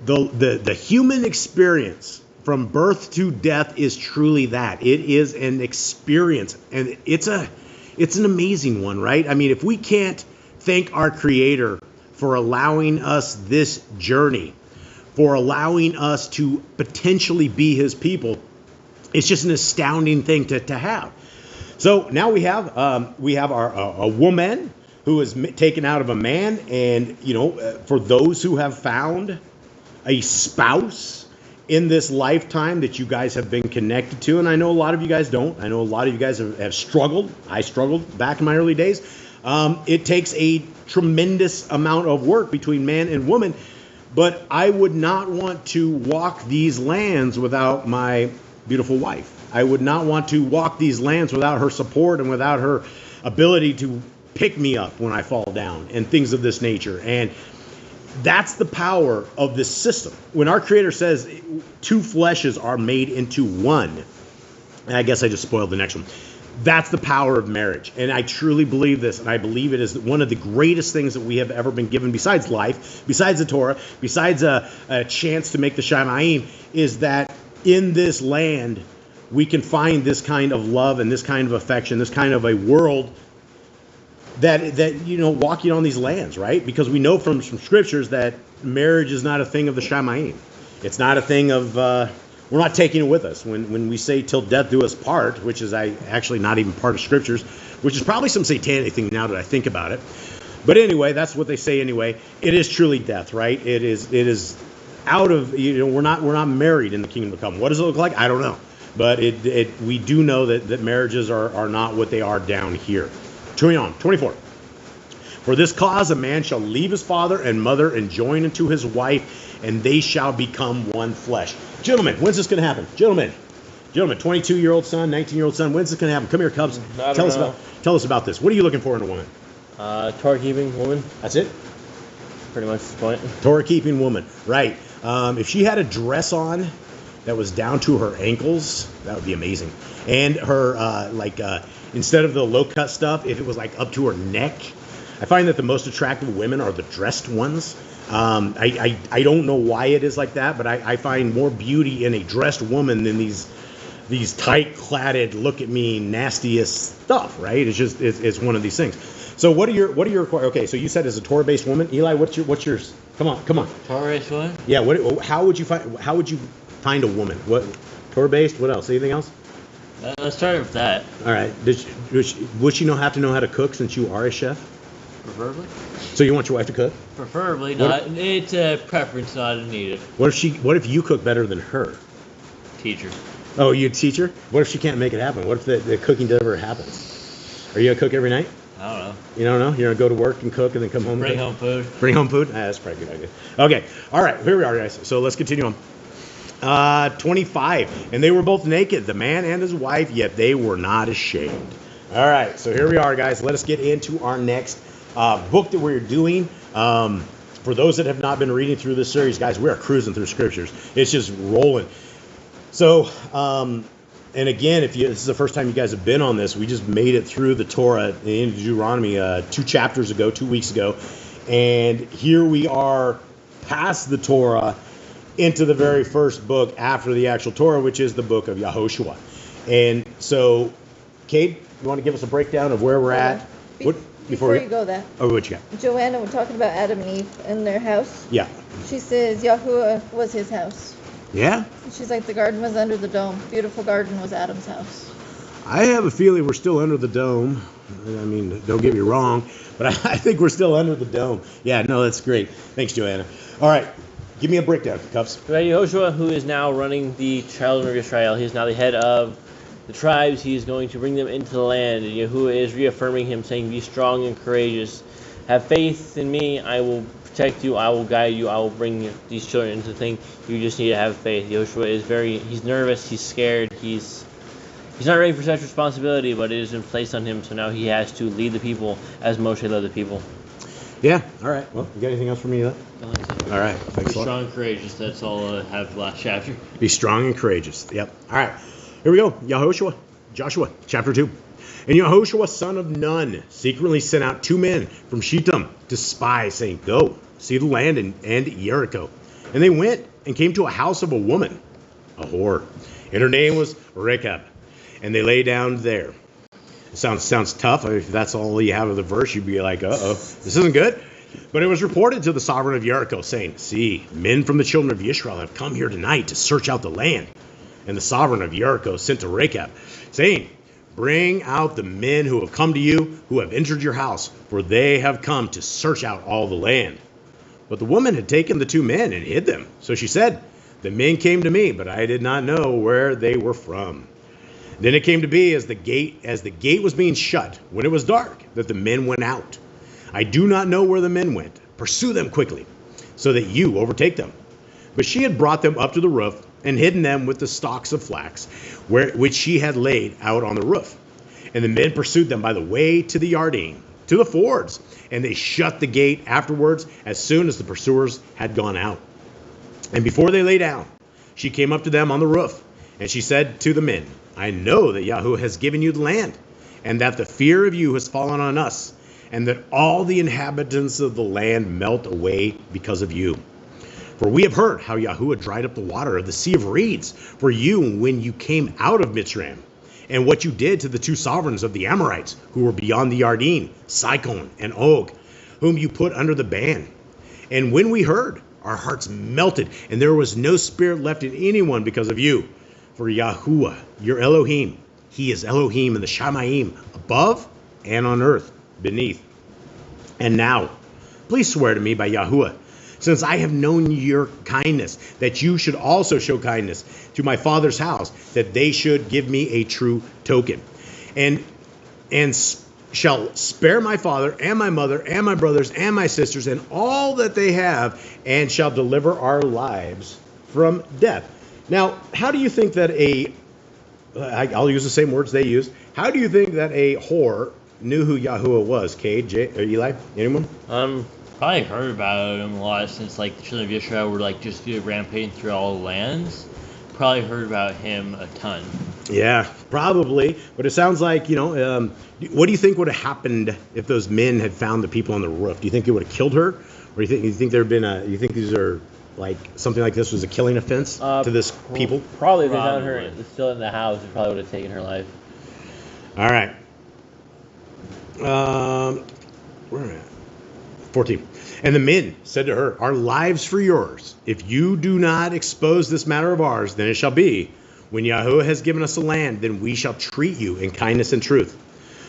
The human experience from birth to death is truly that. It is an experience, and it's an amazing one, right? I mean, if we can't thank our Creator for allowing us this journey, for allowing us to potentially be His people, it's just an astounding thing to have. So now we have a woman who is taken out of a man, and for those who have found a spouse in this lifetime that you guys have been connected to, and I know a lot of you guys don't. I know a lot of you guys have struggled. I struggled back in my early days. It takes a tremendous amount of work between man and woman, but I would not want to walk these lands without my beautiful wife. I would not want to walk these lands without her support and without her ability to pick me up when I fall down and things of this nature. And that's the power of this system. When our Creator says two fleshes are made into one, and I guess I just spoiled the next one. That's the power of marriage. And I truly believe this, and I believe it is one of the greatest things that we have ever been given besides life, besides the Torah, besides a chance to make the Shamayim, is that in this land we can find this kind of love and this kind of affection, this kind of a world that walking on these lands, right? Because we know from scriptures that marriage is not a thing of the Shamayim. It's not a thing of we're not taking it with us. When we say till death do us part, which is actually not even part of scriptures, which is probably some satanic thing now that I think about it. But anyway, that's what they say anyway. It is truly death, right? It is out of, we're not married in the kingdom to come. What does it look like? I don't know. But we do know that marriages are not what they are down here. Going on, 24. For this cause a man shall leave his father and mother and join unto his wife, and they shall become one flesh. Gentlemen, when's this going to happen? Gentlemen, 22-year-old son, 19-year-old son, when's this going to happen? Come here, Cubs. Tell us about this. What are you looking for in a woman? Torah-keeping woman. That's it? Pretty much the point. Torah-keeping woman, right. If she had a dress on that was down to her ankles, that would be amazing. And her, instead of the low-cut stuff, if it was like up to her neck. I find that the most attractive women are the dressed ones. I don't know why it is like that, but I find more beauty in a dressed woman than these tight-cladded, look-at-me, nastiest stuff, right? It's one of these things. So what are your okay? So you said as a Torah-based woman, Eli. What's yours? Come on. Torah-based woman. Yeah. How would you find a woman? What Torah-based? What else? Anything else? Let's start with that. All right. Would she have to know how to cook since you are a chef? Preferably. So you want your wife to cook? Preferably not. It's a preference, not a needed. What if you cook better than her? Teacher. Oh, you teach her? What if she can't make it happen? What if the cooking never happens? Are you gonna cook every night? I don't know. You don't know? You're gonna go to work and cook and then come home. Bring home food. Bring home food? That's probably a good idea. Okay. All right. Here we are, guys. So let's continue on. 25. And they were both naked, the man and his wife, yet they were not ashamed. All right. So here we are, guys. Let us get into our next book that we're doing. For those that have not been reading through this series, guys, we are cruising through scriptures. It's just rolling. So, and again, if this is the first time you guys have been on this, we just made it through the Torah in Deuteronomy 2 weeks ago. And here we are past the Torah into the very first book after the actual Torah, which is the book of Yahushua. And so, Cade, you want to give us a breakdown of where we're at? What? Before you go there, Oh, what you got? Joanna, we're talking about Adam and Eve and their house. Yeah. She says Yahuwah was his house. Yeah? She's like, the garden was under the dome. Beautiful garden was Adam's house. I have a feeling we're still under the dome. I mean, don't get me wrong, but I think we're still under the dome. Yeah, no, that's great. Thanks, Joanna. All right, give me a breakdown, Cups. Right, Yehoshua, who is now running the children of Israel, he is now the head of the tribes. He is going to bring them into the land. And Yahuwah is reaffirming him, saying, be strong and courageous. Have faith in me. I will protect you. I will guide you. I will bring these children into the thing. You just need to have faith. Yehoshua is he's nervous. He's scared. He's not ready for such responsibility, but it has been placed on him. So now he has to lead the people as Moshe led the people. Yeah, all right. Well, you got anything else for me? All right, thanks a lot. Strong and courageous. That's all I have the last chapter. Be strong and courageous. Yep. All right, here we go. Joshua, chapter 2. And Yehoshua, son of Nun, secretly sent out 2 men from Shittim to spy, saying, go, see the land and Jericho. And they went and came to a house of a woman, a whore, and her name was Rechab. And they lay down there. It sounds tough. If that's all you have of the verse, you'd be like, uh-oh, this isn't good. But it was reported to the sovereign of Jericho, saying, see, men from the children of Israel have come here tonight to search out the land. And the sovereign of Jericho sent to Rechab, saying, bring out the men who have come to you, who have entered your house, for they have come to search out all the land. But the woman had taken the 2 men and hid them. So she said, the men came to me, but I did not know where they were from. Then it came to be as the gate was being shut, when it was dark, that the men went out. I do not know where the men went. Pursue them quickly, so that you overtake them. But she had brought them up to the roof and hidden them with the stalks of flax, which she had laid out on the roof. And the men pursued them by the way to the Yarden, to the fords, and they shut the gate afterwards as soon as the pursuers had gone out. And before they lay down, she came up to them on the roof, and she said to the men, I know that Yahuwah has given you the land, and that the fear of you has fallen on us, and that all the inhabitants of the land melt away because of you. For we have heard how Yahuwah dried up the water of the Sea of Reeds for you when you came out of Mitzrayim, and what you did to the 2 sovereigns of the Amorites who were beyond the Yarden, Sihon and Og, whom you put under the ban. And when we heard, our hearts melted, and there was no spirit left in anyone because of you. For Yahuwah, your Elohim, he is Elohim in the Shamayim, above and on earth, beneath. And now, please swear to me by Yahuwah, since I have known your kindness, that you should also show kindness to my father's house, that they should give me a true token, and shall spare my father and my mother and my brothers and my sisters and all that they have, and shall deliver our lives from death. Now, how do you think that I'll use the same words they used. How do you think that a whore knew who Yahuwah was? Cade, Jay, or Eli? Anyone? Probably heard about him a lot since like the children of Israel were like just rampaging through all the lands. Probably heard about him a ton. Yeah, probably. But it sounds like, what do you think would have happened if those men had found the people on the roof? Do you think it would have killed her? Or do you think there had been you think these are like something like this was a killing offense to this people? Probably if they found her still in the house, it probably would have taken her life. All right. Where am I at? 14. And the men said to her, our lives for yours. If you do not expose this matter of ours, then it shall be, when Yahuwah has given us the land, then we shall treat you in kindness and truth.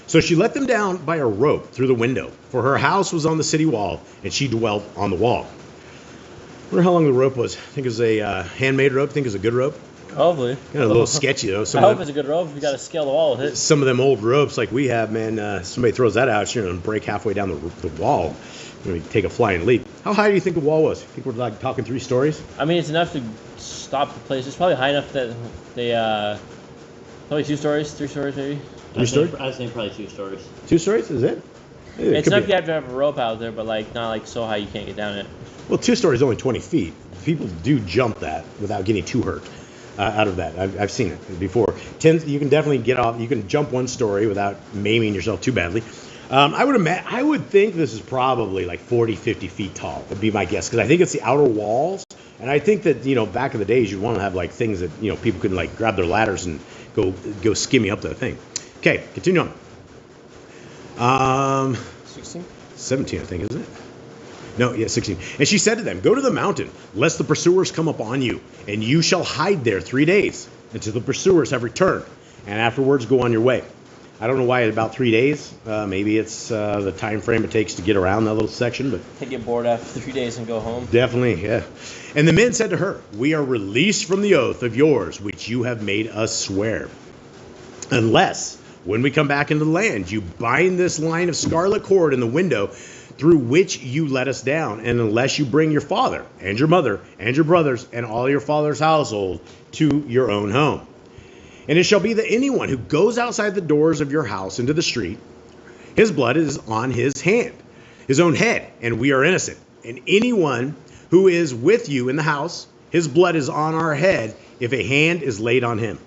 So she let them down by a rope through the window, for her house was on the city wall, and she dwelt on the wall. I wonder how long the rope was. I think it was a handmade rope. I think it was a good rope. Probably. Kind of a little sketchy, though. I hope it's a good rope if you got to scale the wall with it. Some of them old ropes like we have, man, somebody throws that out, you're going to break halfway down the wall. You're going to take a flying leap. How high do you think the wall was? I think we're like talking 3 stories? I mean, it's enough to stop the place. It's probably high enough that they, probably 2 stories, 3 stories maybe. 3 stories? I was thinking probably 2 stories. 2 stories, is it? It's enough you have to have a rope out there, but like not like so high you can't get down it. Well, 2 stories is only 20 feet. People do jump that without getting too hurt out of that. I've seen it before. You can definitely get off. You can jump 1 story without maiming yourself too badly. I would think this is probably like 40, 50 feet tall, would be my guess, because I think it's the outer walls. And I think that, back in the days, you'd want to have like things that, people could like grab their ladders and go skimmy up the thing. Okay, continue on. So 16? 17, I think, isn't it? No, yeah, 16. And she said to them, "Go to the mountain, lest the pursuers come upon you, and you shall hide there 3 days until the pursuers have returned, and afterwards go on your way." I don't know why about 3 days. Maybe it's the time frame it takes to get around that little section, but They get bored after 3 days and go home. definitely, yeah. And the men said to her, "We are released from the oath of yours, which you have made us swear, unless, when we come back into the land, you bind this line of scarlet cord in the window through which you let us down, and unless you bring your father and your mother and your brothers and all your father's household to your own home. And it shall be that anyone who goes outside the doors of your house into the street, his blood is on his hand, his own head, and we are innocent. And anyone who is with you in the house, his blood is on our head if a hand is laid on him."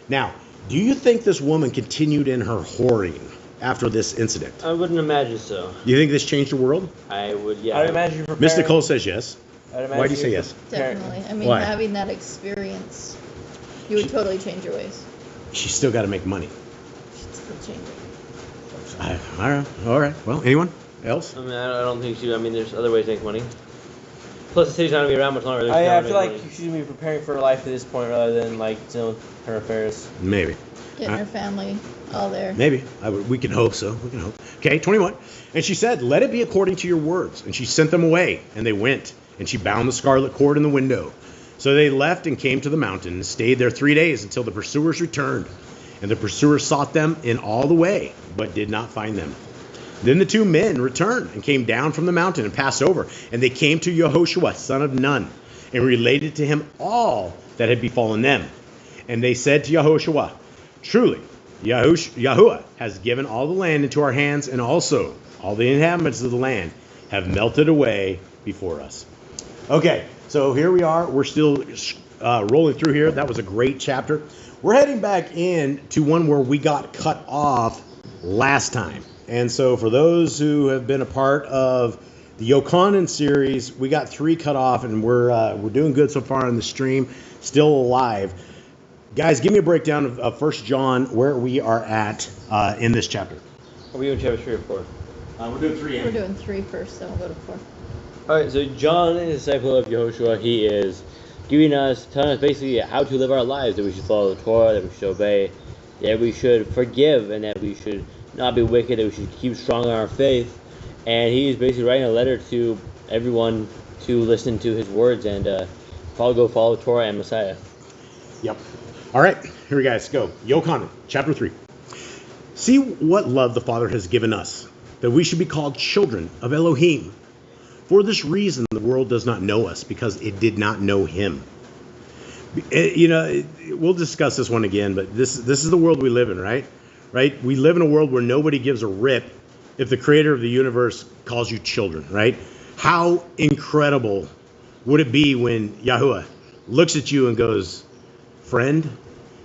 Now, do you think this woman continued in her whoring after this incident? I wouldn't imagine so. You think this changed the world? I would, yeah. I'd imagine for Mr. Cole says yes. I'd Why do you say imagine yes? for parent- Definitely. I mean, Why? having that experience, you would totally change your ways. She's still got to make money. You'd still change it. All right. Well, anyone else? I mean, I don't think she. I mean, there's other ways to make money. Plus, the city's not gonna be around much longer. There's I not feel gonna like make money. she's gonna be preparing for her life at this point rather than her affairs. Maybe. Getting her family all there. Maybe. We can hope so. We can hope. Okay, 21. And she said, "Let it be according to your words." And she sent them away, and they went. And she bound the scarlet cord in the window. So they left and came to the mountain and stayed there 3 days until the pursuers returned. And the pursuers sought them in all the way, but did not find them. Then the two men returned and came down from the mountain and passed over. And they came to Yehoshua, son of Nun, and related to him all that had befallen them. And they said to Yehoshua, "Truly, Yahuwah has given all the land into our hands, and also all the inhabitants of the land have melted away before us." Okay, so here we are. We're still rolling through here. That was a great chapter. We're heading back in to one where we got cut off last time. And so for those who have been a part of the 𝤉𝐄𝐄 series, we got 3 cut off, and we're doing good so far on the stream, still alive. Guys, give me a breakdown of 1 John, where we are at in this chapter. Are we doing chapter 3 or 4? We're doing 3. We're doing 3 first, then we'll go to 4. Alright, so John is a disciple of Yehoshua. He is telling us basically how to live our lives, that we should follow the Torah, that we should obey, that we should forgive, and that we should not be wicked, that we should keep strong in our faith. And he's basically writing a letter to everyone to listen to his words and follow Torah and Messiah. Yep. All right, here we guys go. 𝤉𝐄𝐄, chapter 3. "See what love the Father has given us, that we should be called children of Elohim. For this reason the world does not know us, because it did not know him." We'll discuss this one again, but this is the world we live in, right? Right? We live in a world where nobody gives a rip if the creator of the universe calls you children, right? How incredible would it be when Yahuwah looks at you and goes, "Friend,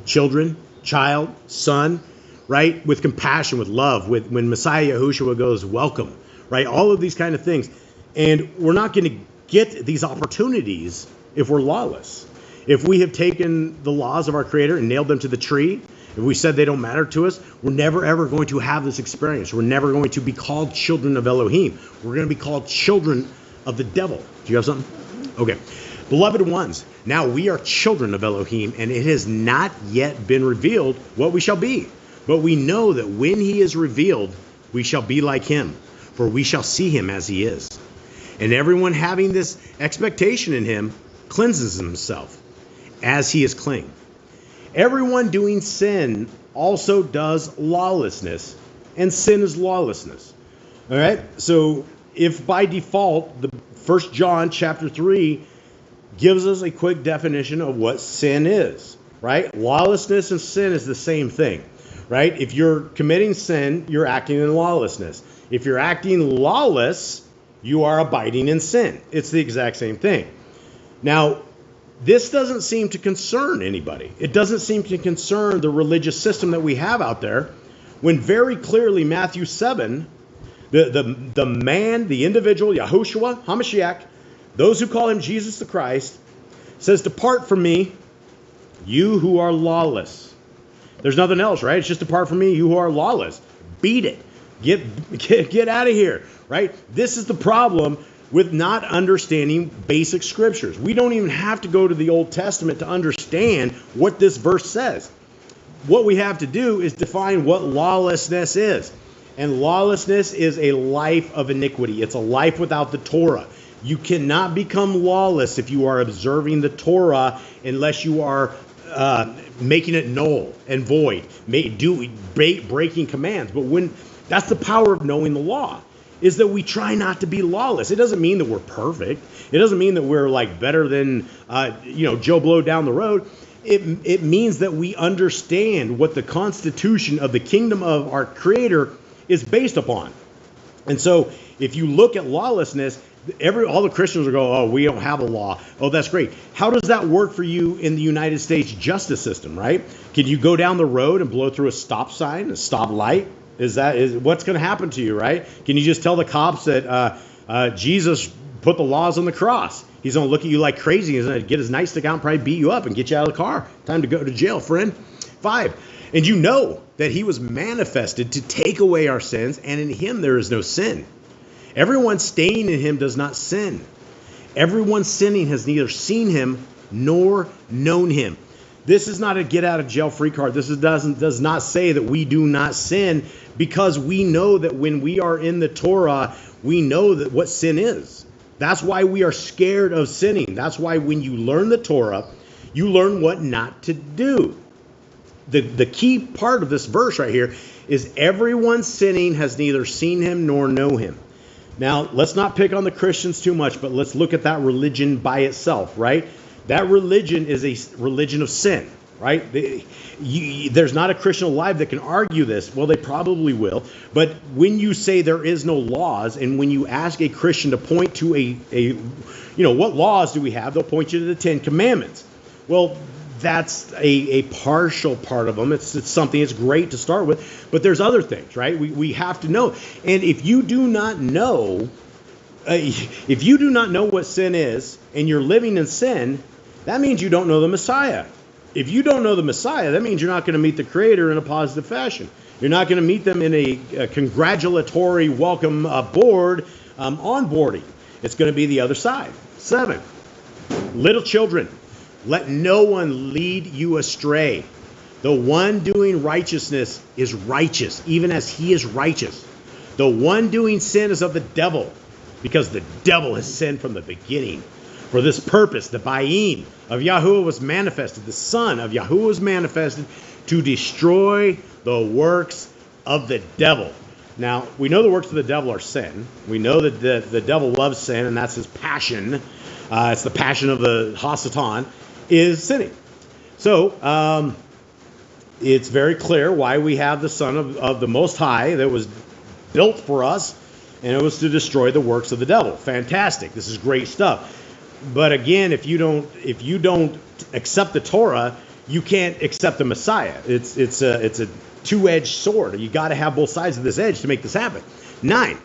children, child, son," right? With compassion, with love, when Messiah Yahushua goes, "Welcome," right? All of these kind of things. And we're not going to get these opportunities if we're lawless. If we have taken the laws of our Creator and nailed them to the tree, if we said they don't matter to us, we're never ever going to have this experience. We're never going to be called children of Elohim. We're going to be called children of the devil. Do you have something? Okay. "Beloved ones, now we are children of Elohim, and it has not yet been revealed what we shall be. But we know that when he is revealed, we shall be like him, for we shall see him as he is. And everyone having this expectation in him cleanses himself, as he is clean. Everyone doing sin also does lawlessness, and sin is lawlessness." All right? So if by default, the 1 John chapter 3 gives us a quick definition of what sin is, right? Lawlessness and sin is the same thing, right? If you're committing sin, you're acting in lawlessness. If you're acting lawless, you are abiding in sin. It's the exact same thing. Now, this doesn't seem to concern anybody. It doesn't seem to concern the religious system that we have out there, when very clearly Matthew 7, the man, the individual, Yahushua HaMashiach, those who call him Jesus the Christ, says, "Depart from me, you who are lawless." There's nothing else, right? It's just depart from me, you who are lawless. Beat it. Get out of here, right? This is the problem with not understanding basic scriptures. We don't even have to go to the Old Testament to understand what this verse says. What we have to do is define what lawlessness is. And lawlessness is a life of iniquity. It's a life without the Torah. You cannot become lawless if you are observing the Torah unless you are making it null and void, breaking commands. But that's the power of knowing the law, is that we try not to be lawless. It doesn't mean that we're perfect. It doesn't mean that we're like better than Joe Blow down the road. It means that we understand what the constitution of the kingdom of our Creator is based upon. And so if you look at lawlessness, all the Christians will go, oh, we don't have a law. Oh, that's great. How does that work for you in the United States justice system, right? Can you go down the road and blow through a stop sign, a stop light? Is what's going to happen to you, right? Can you just tell the cops that Jesus put the laws on the cross? He's going to look at you like crazy. He's going to get his nightstick out and probably beat you up and get you out of the car. Time to go to jail, friend. 5, and you know that he was manifested to take away our sins, and in him there is no sin. Everyone staying in him does not sin. Everyone sinning has neither seen him nor known him. This is not a get out of jail free card. This does not say that we do not sin, because we know that when we are in the Torah, we know that what sin is. That's why we are scared of sinning. That's why when you learn the Torah, you learn what not to do. The key part of this verse right here is everyone sinning has neither seen him nor know him. Now, let's not pick on the Christians too much, but let's look at that religion by itself, right? That religion is a religion of sin, right? There's not a Christian alive that can argue this. Well, they probably will. But when you say there is no laws, and when you ask a Christian to point to what laws do we have, they'll point you to the 10 Commandments. Well, that's a partial part of them. It's something that's great to start with, but there's other things, right? We have to know. And if you do not know what sin is, and you're living in sin, that means you don't know the Messiah. If you don't know the Messiah, that means you're not going to meet the Creator in a positive fashion. You're not going to meet them in a congratulatory welcome aboard onboarding. It's going to be the other side. 7, little children, let no one lead you astray. The one doing righteousness is righteous, even as he is righteous. The one doing sin is of the devil, because the devil has sinned from the beginning. For this purpose, the Ba'im of Yahuwah was manifested, the Son of Yahuwah was manifested to destroy the works of the devil. Now, we know the works of the devil are sin. We know that the devil loves sin, and that's his passion. It's the passion of the Hasatan, is sinning. So, it's very clear why we have the Son of the Most High that was built for us, and it was to destroy the works of the devil. Fantastic. This is great stuff. But again, if you don't accept the Torah, you can't accept the Messiah. It's a two-edged sword. You got to have both sides of this edge to make this happen. 9,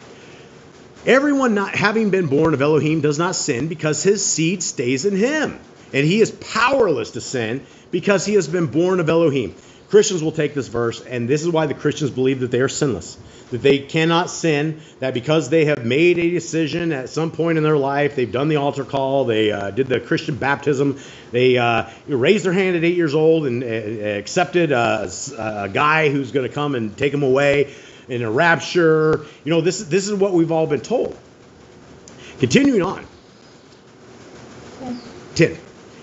everyone not having been born of Elohim does not sin, because his seed stays in him, and he is powerless to sin because he has been born of Elohim. Christians will take this verse, and this is why the Christians believe that they are sinless, that they cannot sin, that because they have made a decision at some point in their life, they've done the altar call, they did the Christian baptism, they raised their hand at 8 years old and accepted a guy who's going to come and take them away in a rapture. This is what we've all been told. Continuing on. 10.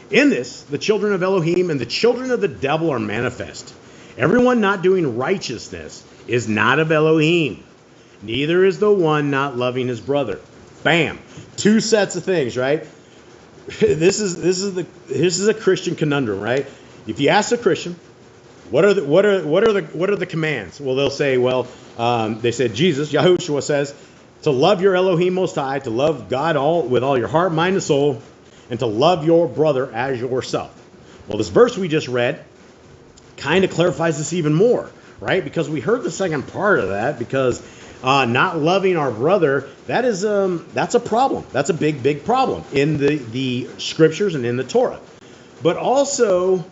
In this, the children of Elohim and the children of the devil are manifest. Everyone not doing righteousness is not of Elohim. Neither is the one not loving his brother. Bam. 2 sets of things, right? This is a Christian conundrum, right? If you ask a Christian, what are the commands? Well, they'll say, they said Jesus, Yahushua says, to love your Elohim Most High, to love God with all your heart, mind, and soul, and to love your brother as yourself. Well, this verse we just read kind of clarifies this even more, right? Because we heard the second part of that, because not loving our brother, that's a problem. That's a big problem in the scriptures and in the Torah. But also,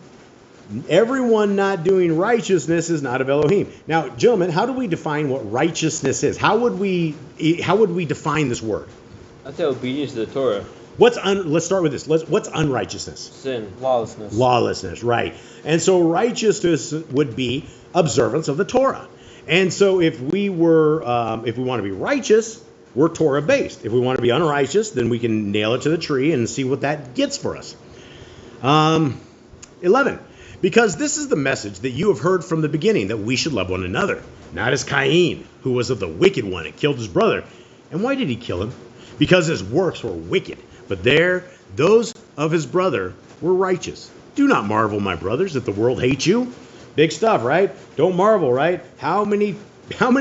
Everyone not doing righteousness is not of Elohim. Now, gentlemen, how do we define what righteousness is? How would we define this word? I'd say obedience to the Torah. Let's start with this. What's unrighteousness? Sin. Lawlessness. Lawlessness, right. And so righteousness would be observance of the Torah. And so if we want to be righteous, we're Torah based. If we want to be unrighteous, then we can nail it to the tree and see what that gets for us. 11. Because this is the message that you have heard from the beginning, that we should love one another. Not as Cain, who was of the wicked one and killed his brother. And why did he kill him? Because his works were wicked. But those of his brother were righteous. Do not marvel, my brothers, that the world hates you. Big stuff, right? Don't marvel, right? How many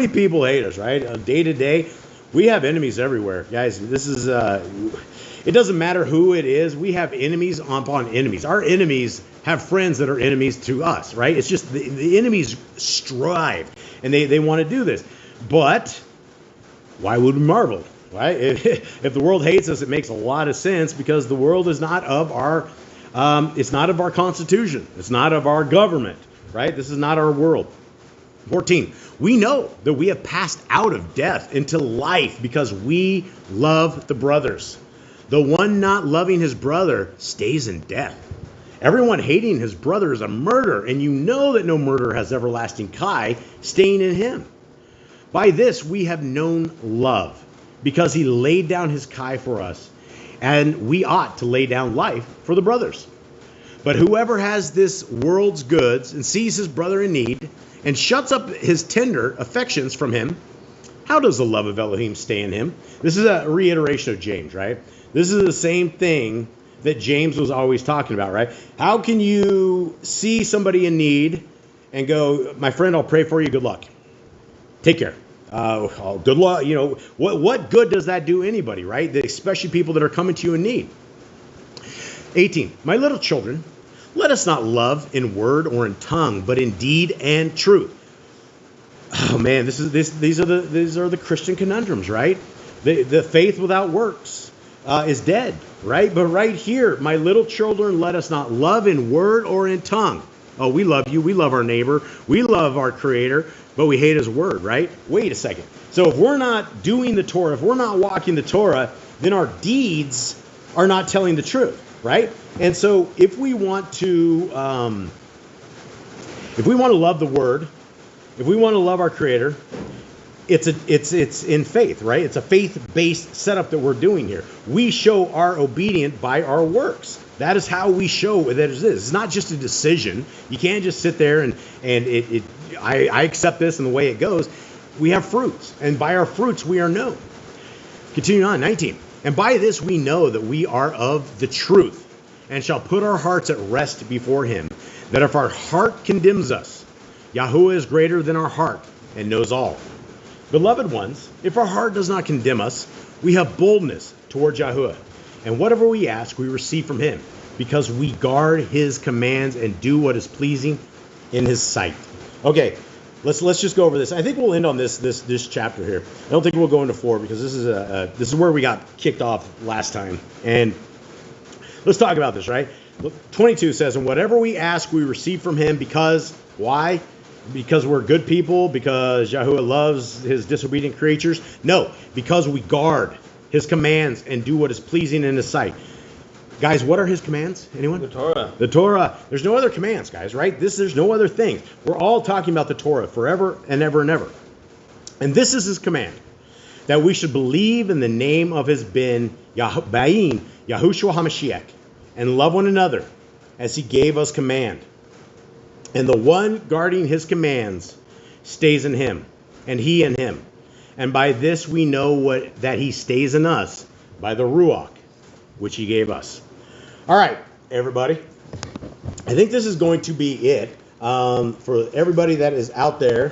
people hate us, right? Day to day, we have enemies everywhere, guys. This is it doesn't matter who it is. We have enemies upon enemies. Our enemies have friends that are enemies to us, right? It's just the enemies strive, and they want to do this. But why would we marvel, right? If the world hates us, it makes a lot of sense, because the world is not of our it's not of our constitution. It's not of our government, right? This is not our world. 14. We know that we have passed out of death into life because we love the brothers. The one not loving his brother stays in death. Everyone hating his brother is a murderer, and you know that no murderer has everlasting Kai staying in him. By this we have known love, because he laid down his Kai for us, and we ought to lay down life for the brothers. But whoever has this world's goods and sees his brother in need and shuts up his tender affections from him, how does the love of Elohim stay in him? This is a reiteration of James, right? This is the same thing that James was always talking about, right? How can you see somebody in need and go, my friend, I'll pray for you, good luck. Take care. Good luck. You know, what good does that do anybody, right? Especially people that are coming to you in need. 18. My little children, let us not love in word or in tongue, but in deed and truth. Oh man, these are the Christian conundrums, right? The faith without works is dead, right? But right here, my little children, let us not love in word or in tongue. Oh, we love you. We love our neighbor. We love our Creator, but we hate his word, right? Wait a second. So if we're not doing the Torah, if we're not walking the Torah, then our deeds are not telling the truth, right? And so if we want to love the word, if we want to love our Creator, it's in faith, right? It's a faith-based setup that we're doing here. We show our obedience by our works. That is how we show that it is. It's not just a decision. You can't just sit there and I accept this and the way it goes. We have fruits, and by our fruits we are known. Continuing on, 19. And by this we know that we are of the truth, and shall put our hearts at rest before him, that if our heart condemns us, Yahuwah is greater than our heart and knows all. Beloved ones, if our heart does not condemn us, we have boldness towards Yahuwah, and whatever we ask we receive from him, because we guard his commands and do what is pleasing in his sight. Okay, let's just go over this. I think we'll end on this chapter here. I don't think we'll go into 4, because this is where we got kicked off last time. And let's talk about this, right? 22 says, and whatever we ask we receive from him, because why? Because we're good people, because Yahuwah loves his disobedient creatures? No, because we guard his commands and do what is pleasing in his sight. Guys, what are his commands? Anyone? The Torah. The Torah. There's no other commands, guys, right? There's no other thing. We're all talking about the Torah forever and ever and ever. And this is his command, that we should believe in the name of his Ben, Yahushua HaMashiach, and love one another as he gave us command. And the one guarding his commands stays in him, and he in him. And by this we know that he stays in us, by the Ruach, which he gave us. All right, everybody. I think this is going to be it. For everybody that is out there,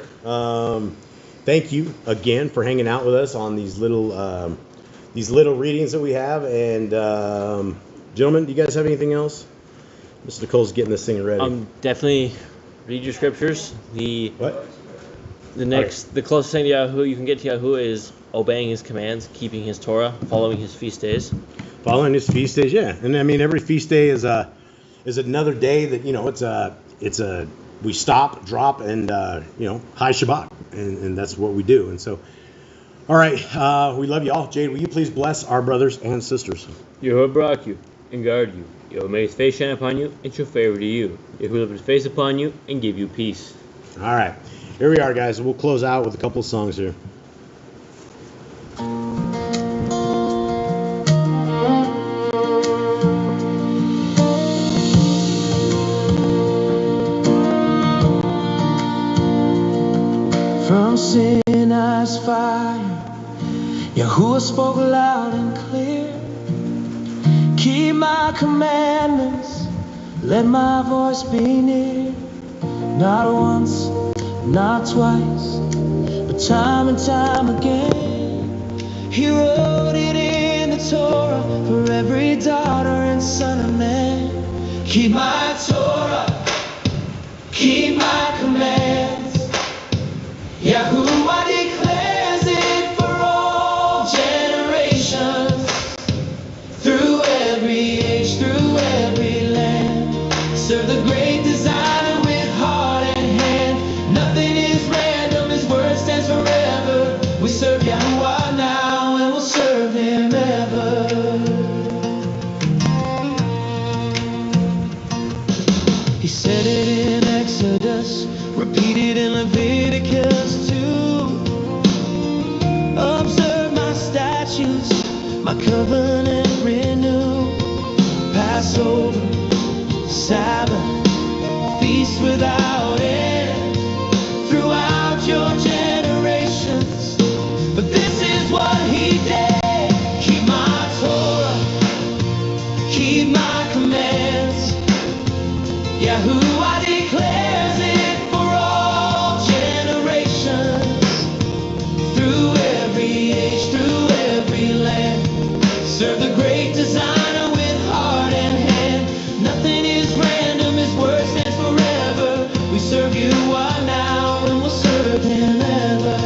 thank you again for hanging out with us on these little readings that we have. And gentlemen, do you guys have anything else? Mr. Nicole's getting this thing ready. Definitely read your scriptures. The closest thing to Yahuwah you can get to Yahuwah is obeying his commands, keeping his Torah, following his feast days. Following his feast days, yeah. And I mean, every feast day is another day that, we stop, drop, and hi Shabbat, and that's what we do. And so, all right, we love you all. Jade, will you please bless our brothers and sisters? Yehovah brought you and guard you. Yehovah make his face shine upon you and show favor to you. Yehovah lift his face upon you and give you peace. All right, here we are, guys. We'll close out with a couple of songs here. From Sinai's fire, Yahuwah spoke loud and clear. Keep my commandments, let my voice be near. Not once, not twice, but time and time again. He wrote it in the Torah for every daughter and son of man. Keep my Torah, keep my commands. Yahuwah declares it for all generations, through every age, through every land. Serve the great designer with heart and hand. Nothing is random, his word stands forever. We serve Yahuwah now and we'll serve him ever. He said it in Exodus, repeated in Leviticus too. Observe my statutes, my covenant renew. Passover, Sabbath, feast without end, throughout your generations. But this is what he did. Keep my Torah, keep my commands. Yahuwah declares it for all generations, through every age, through every land. Serve the great designer with heart and hand. Nothing is random, his word stands forever. We serve Yahuwah now and we'll serve him ever.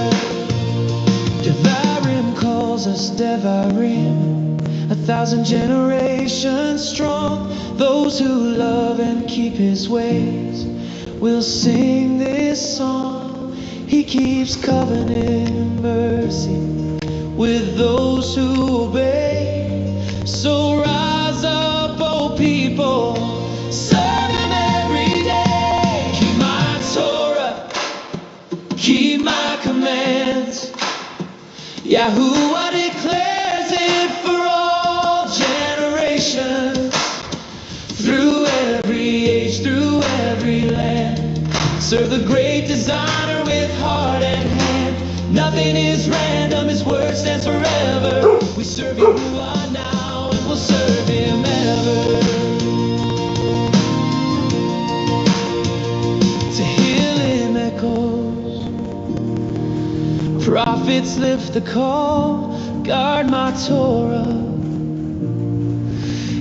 Devarim calls us Devarim, 1,000 generations strong. Those who love and keep his ways will sing this song. He keeps covenant mercy with those who obey. So rise up, O people, serve him every day. Keep my Torah, keep my commands. Yahuwah declares it for all generations, through every age, through every land. Serve the great designer with heart and hand. Nothing is random, his word stands forever. We serve Yahuwah now and we'll serve him ever. To him echoes, prophets lift the call. Guard my Torah,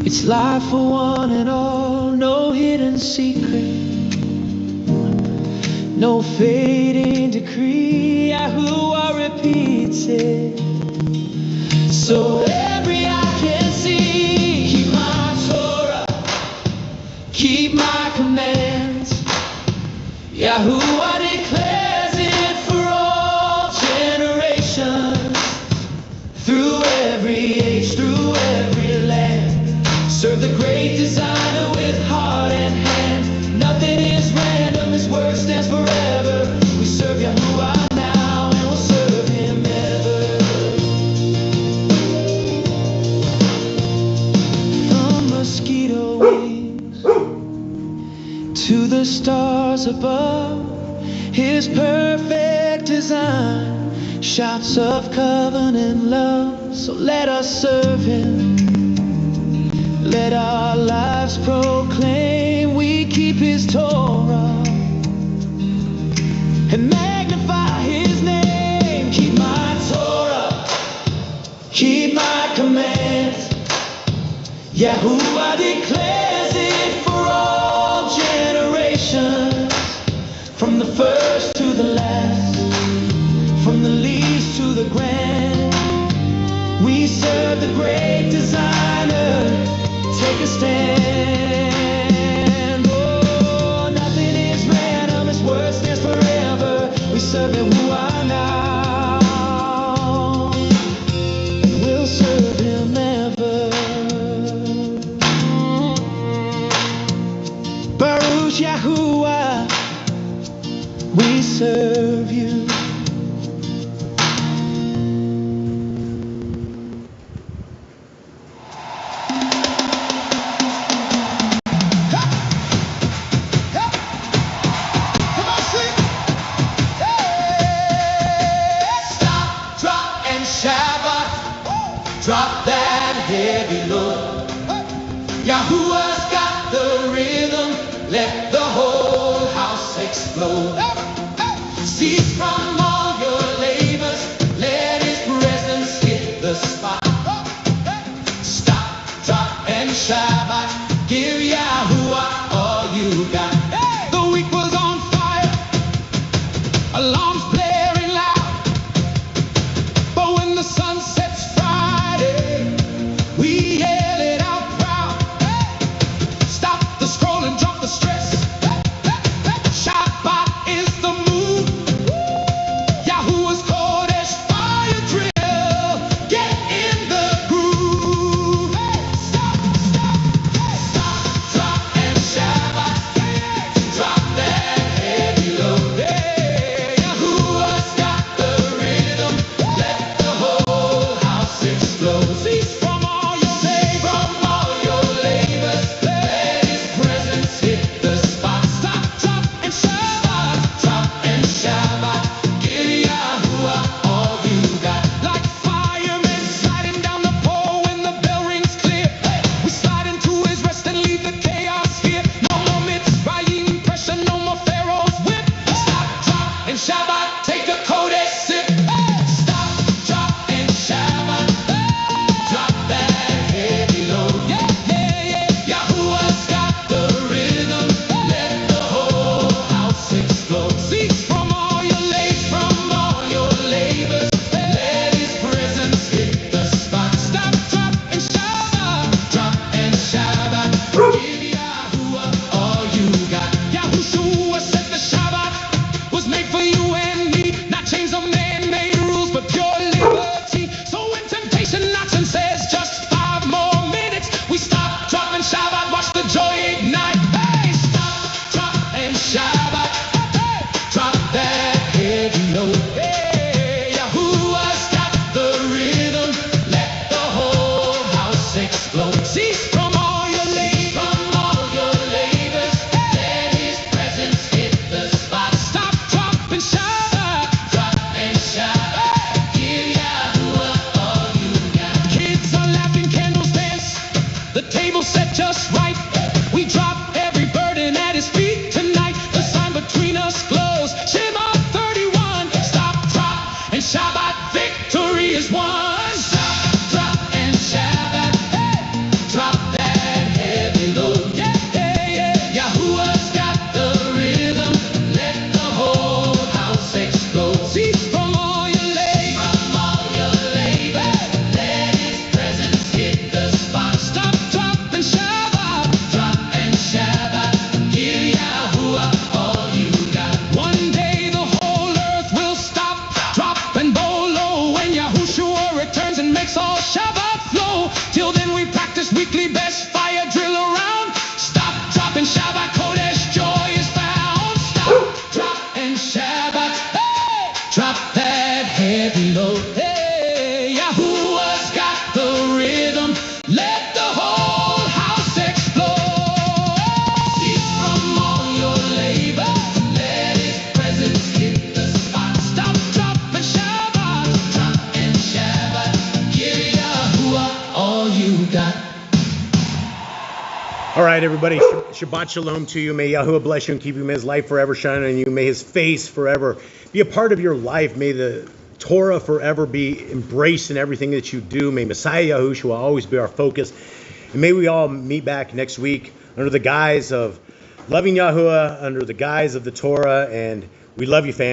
it's life for one and all. No hidden secret, no fading decree. Yahuwah repeats it, so every eye can see. Keep my Torah, keep my commands. Yahuwah declares it for all generations, through every age, through every land. Serve the great designer with heart and hand. Nothing is random, his word stands forever. We serve Yahuwah now and we'll serve him ever. From mosquito wings to the stars above, his perfect design shouts of covenant love. So let us serve him, let our lives proclaim. We keep his Torah and magnify his name. Keep my Torah, keep my commands. Yahuwah declares it for all generations, from the first to the last, from the least to the grand. We serve the great designer. Take a stand. Oh, nothing serve Yahuwah now, and we'll serve him ever. Baruch Yahuwah, we serve you. Drop that heavy load. Yahuwah's got the rhythm. Let the whole house explode. Cease from all your labors. Let his presence hit the spot. Stop, drop, and Shabbat. Give Yahuwah all you got. The week was on fire. Alarms blaring loud. But when the sun sets we yell it out proud. Stop the scroll and drop the stress. Shabbat is the move. Yahuwah's Kodesh fire drill. Get in the groove. Stop, drop, and Shabbat. Drop that heavy load. Yahuwah's got the rhythm. Let the whole house explode. Cease from all your labors. Let his presence hit the spot. Stop, drop, and Shabbat. Drop and Shabbat. Give Yahuwah all you got. Like firemen sliding down the pole when the bell rings clear. We slide into his rest and leave the chaos here. No more mitzvahing pressure, no more Pharaoh's whip. Stop, drop, and Shabbat. Take a Kodesh sip. Stop, drop, and Shabbat. Drop that heavy load. Yahuwah's got the rhythm. Let the whole house explode. Cease from all your labors. Let his presence hit the spot. Stop, drop, and Shabbat. Drop and Shabbat. Give Yahuwah all you got. Yahushua said the Shabbat was made for you and me. Not chains of man-made rules, but pure liberty. So when temptation knocks and says just 5 more minutes, we stop, drop, and Shabbat. Watch the joy ignite. Hey, stop, drop, and Shabbat. Drop that heavy load. Hey, Yahuwah's got the rhythm. Let the whole house explode. Cease from all your labors. Let his presence hit the spot. Stop, drop, and Shabbat. Drop and Shabbat. Give Yahuwah all you got. Kids are laughing, candles dance. The table set just right. We drop every burden at his feet tonight. The sign between us glows. Shema 31. Stop, drop, and Shabbat. Victory is won. Stop, drop, and Shabbat. Drop that heavy load. Yahuwah's got the rhythm. Let the whole house explode. Cease from all your labors. Let his presence hit the spot. Stop, drop, and Shabbat. Drop and Shabbat. Give Yahuwah all you got. One day the whole earth will stop, drop, and bow low when Yahushua returns and makes all Shabbat flow. Till then we practice weekly best fire drill around. Stop, drop, and Shabbat. Kodesh joy is found. Stop, drop, and Shabbat. Hey, drop that heavy load. Hey, Yahuwah's got the rhythm. Let the whole house explode. Cease from all your labor. Let his presence hit the spot. Stop, drop, and Shabbat. Drop and Shabbat. Give Yahuwah all you got. All right, everybody. Shabbat shalom to you. May Yahuwah bless you and keep you. May his light forever shine on you. May his face forever be a part of your life. May the Torah forever be embraced in everything that you do. May Messiah Yahushua always be our focus. And may we all meet back next week under the guise of loving Yahuwah, under the guise of the Torah. And we love you, fam.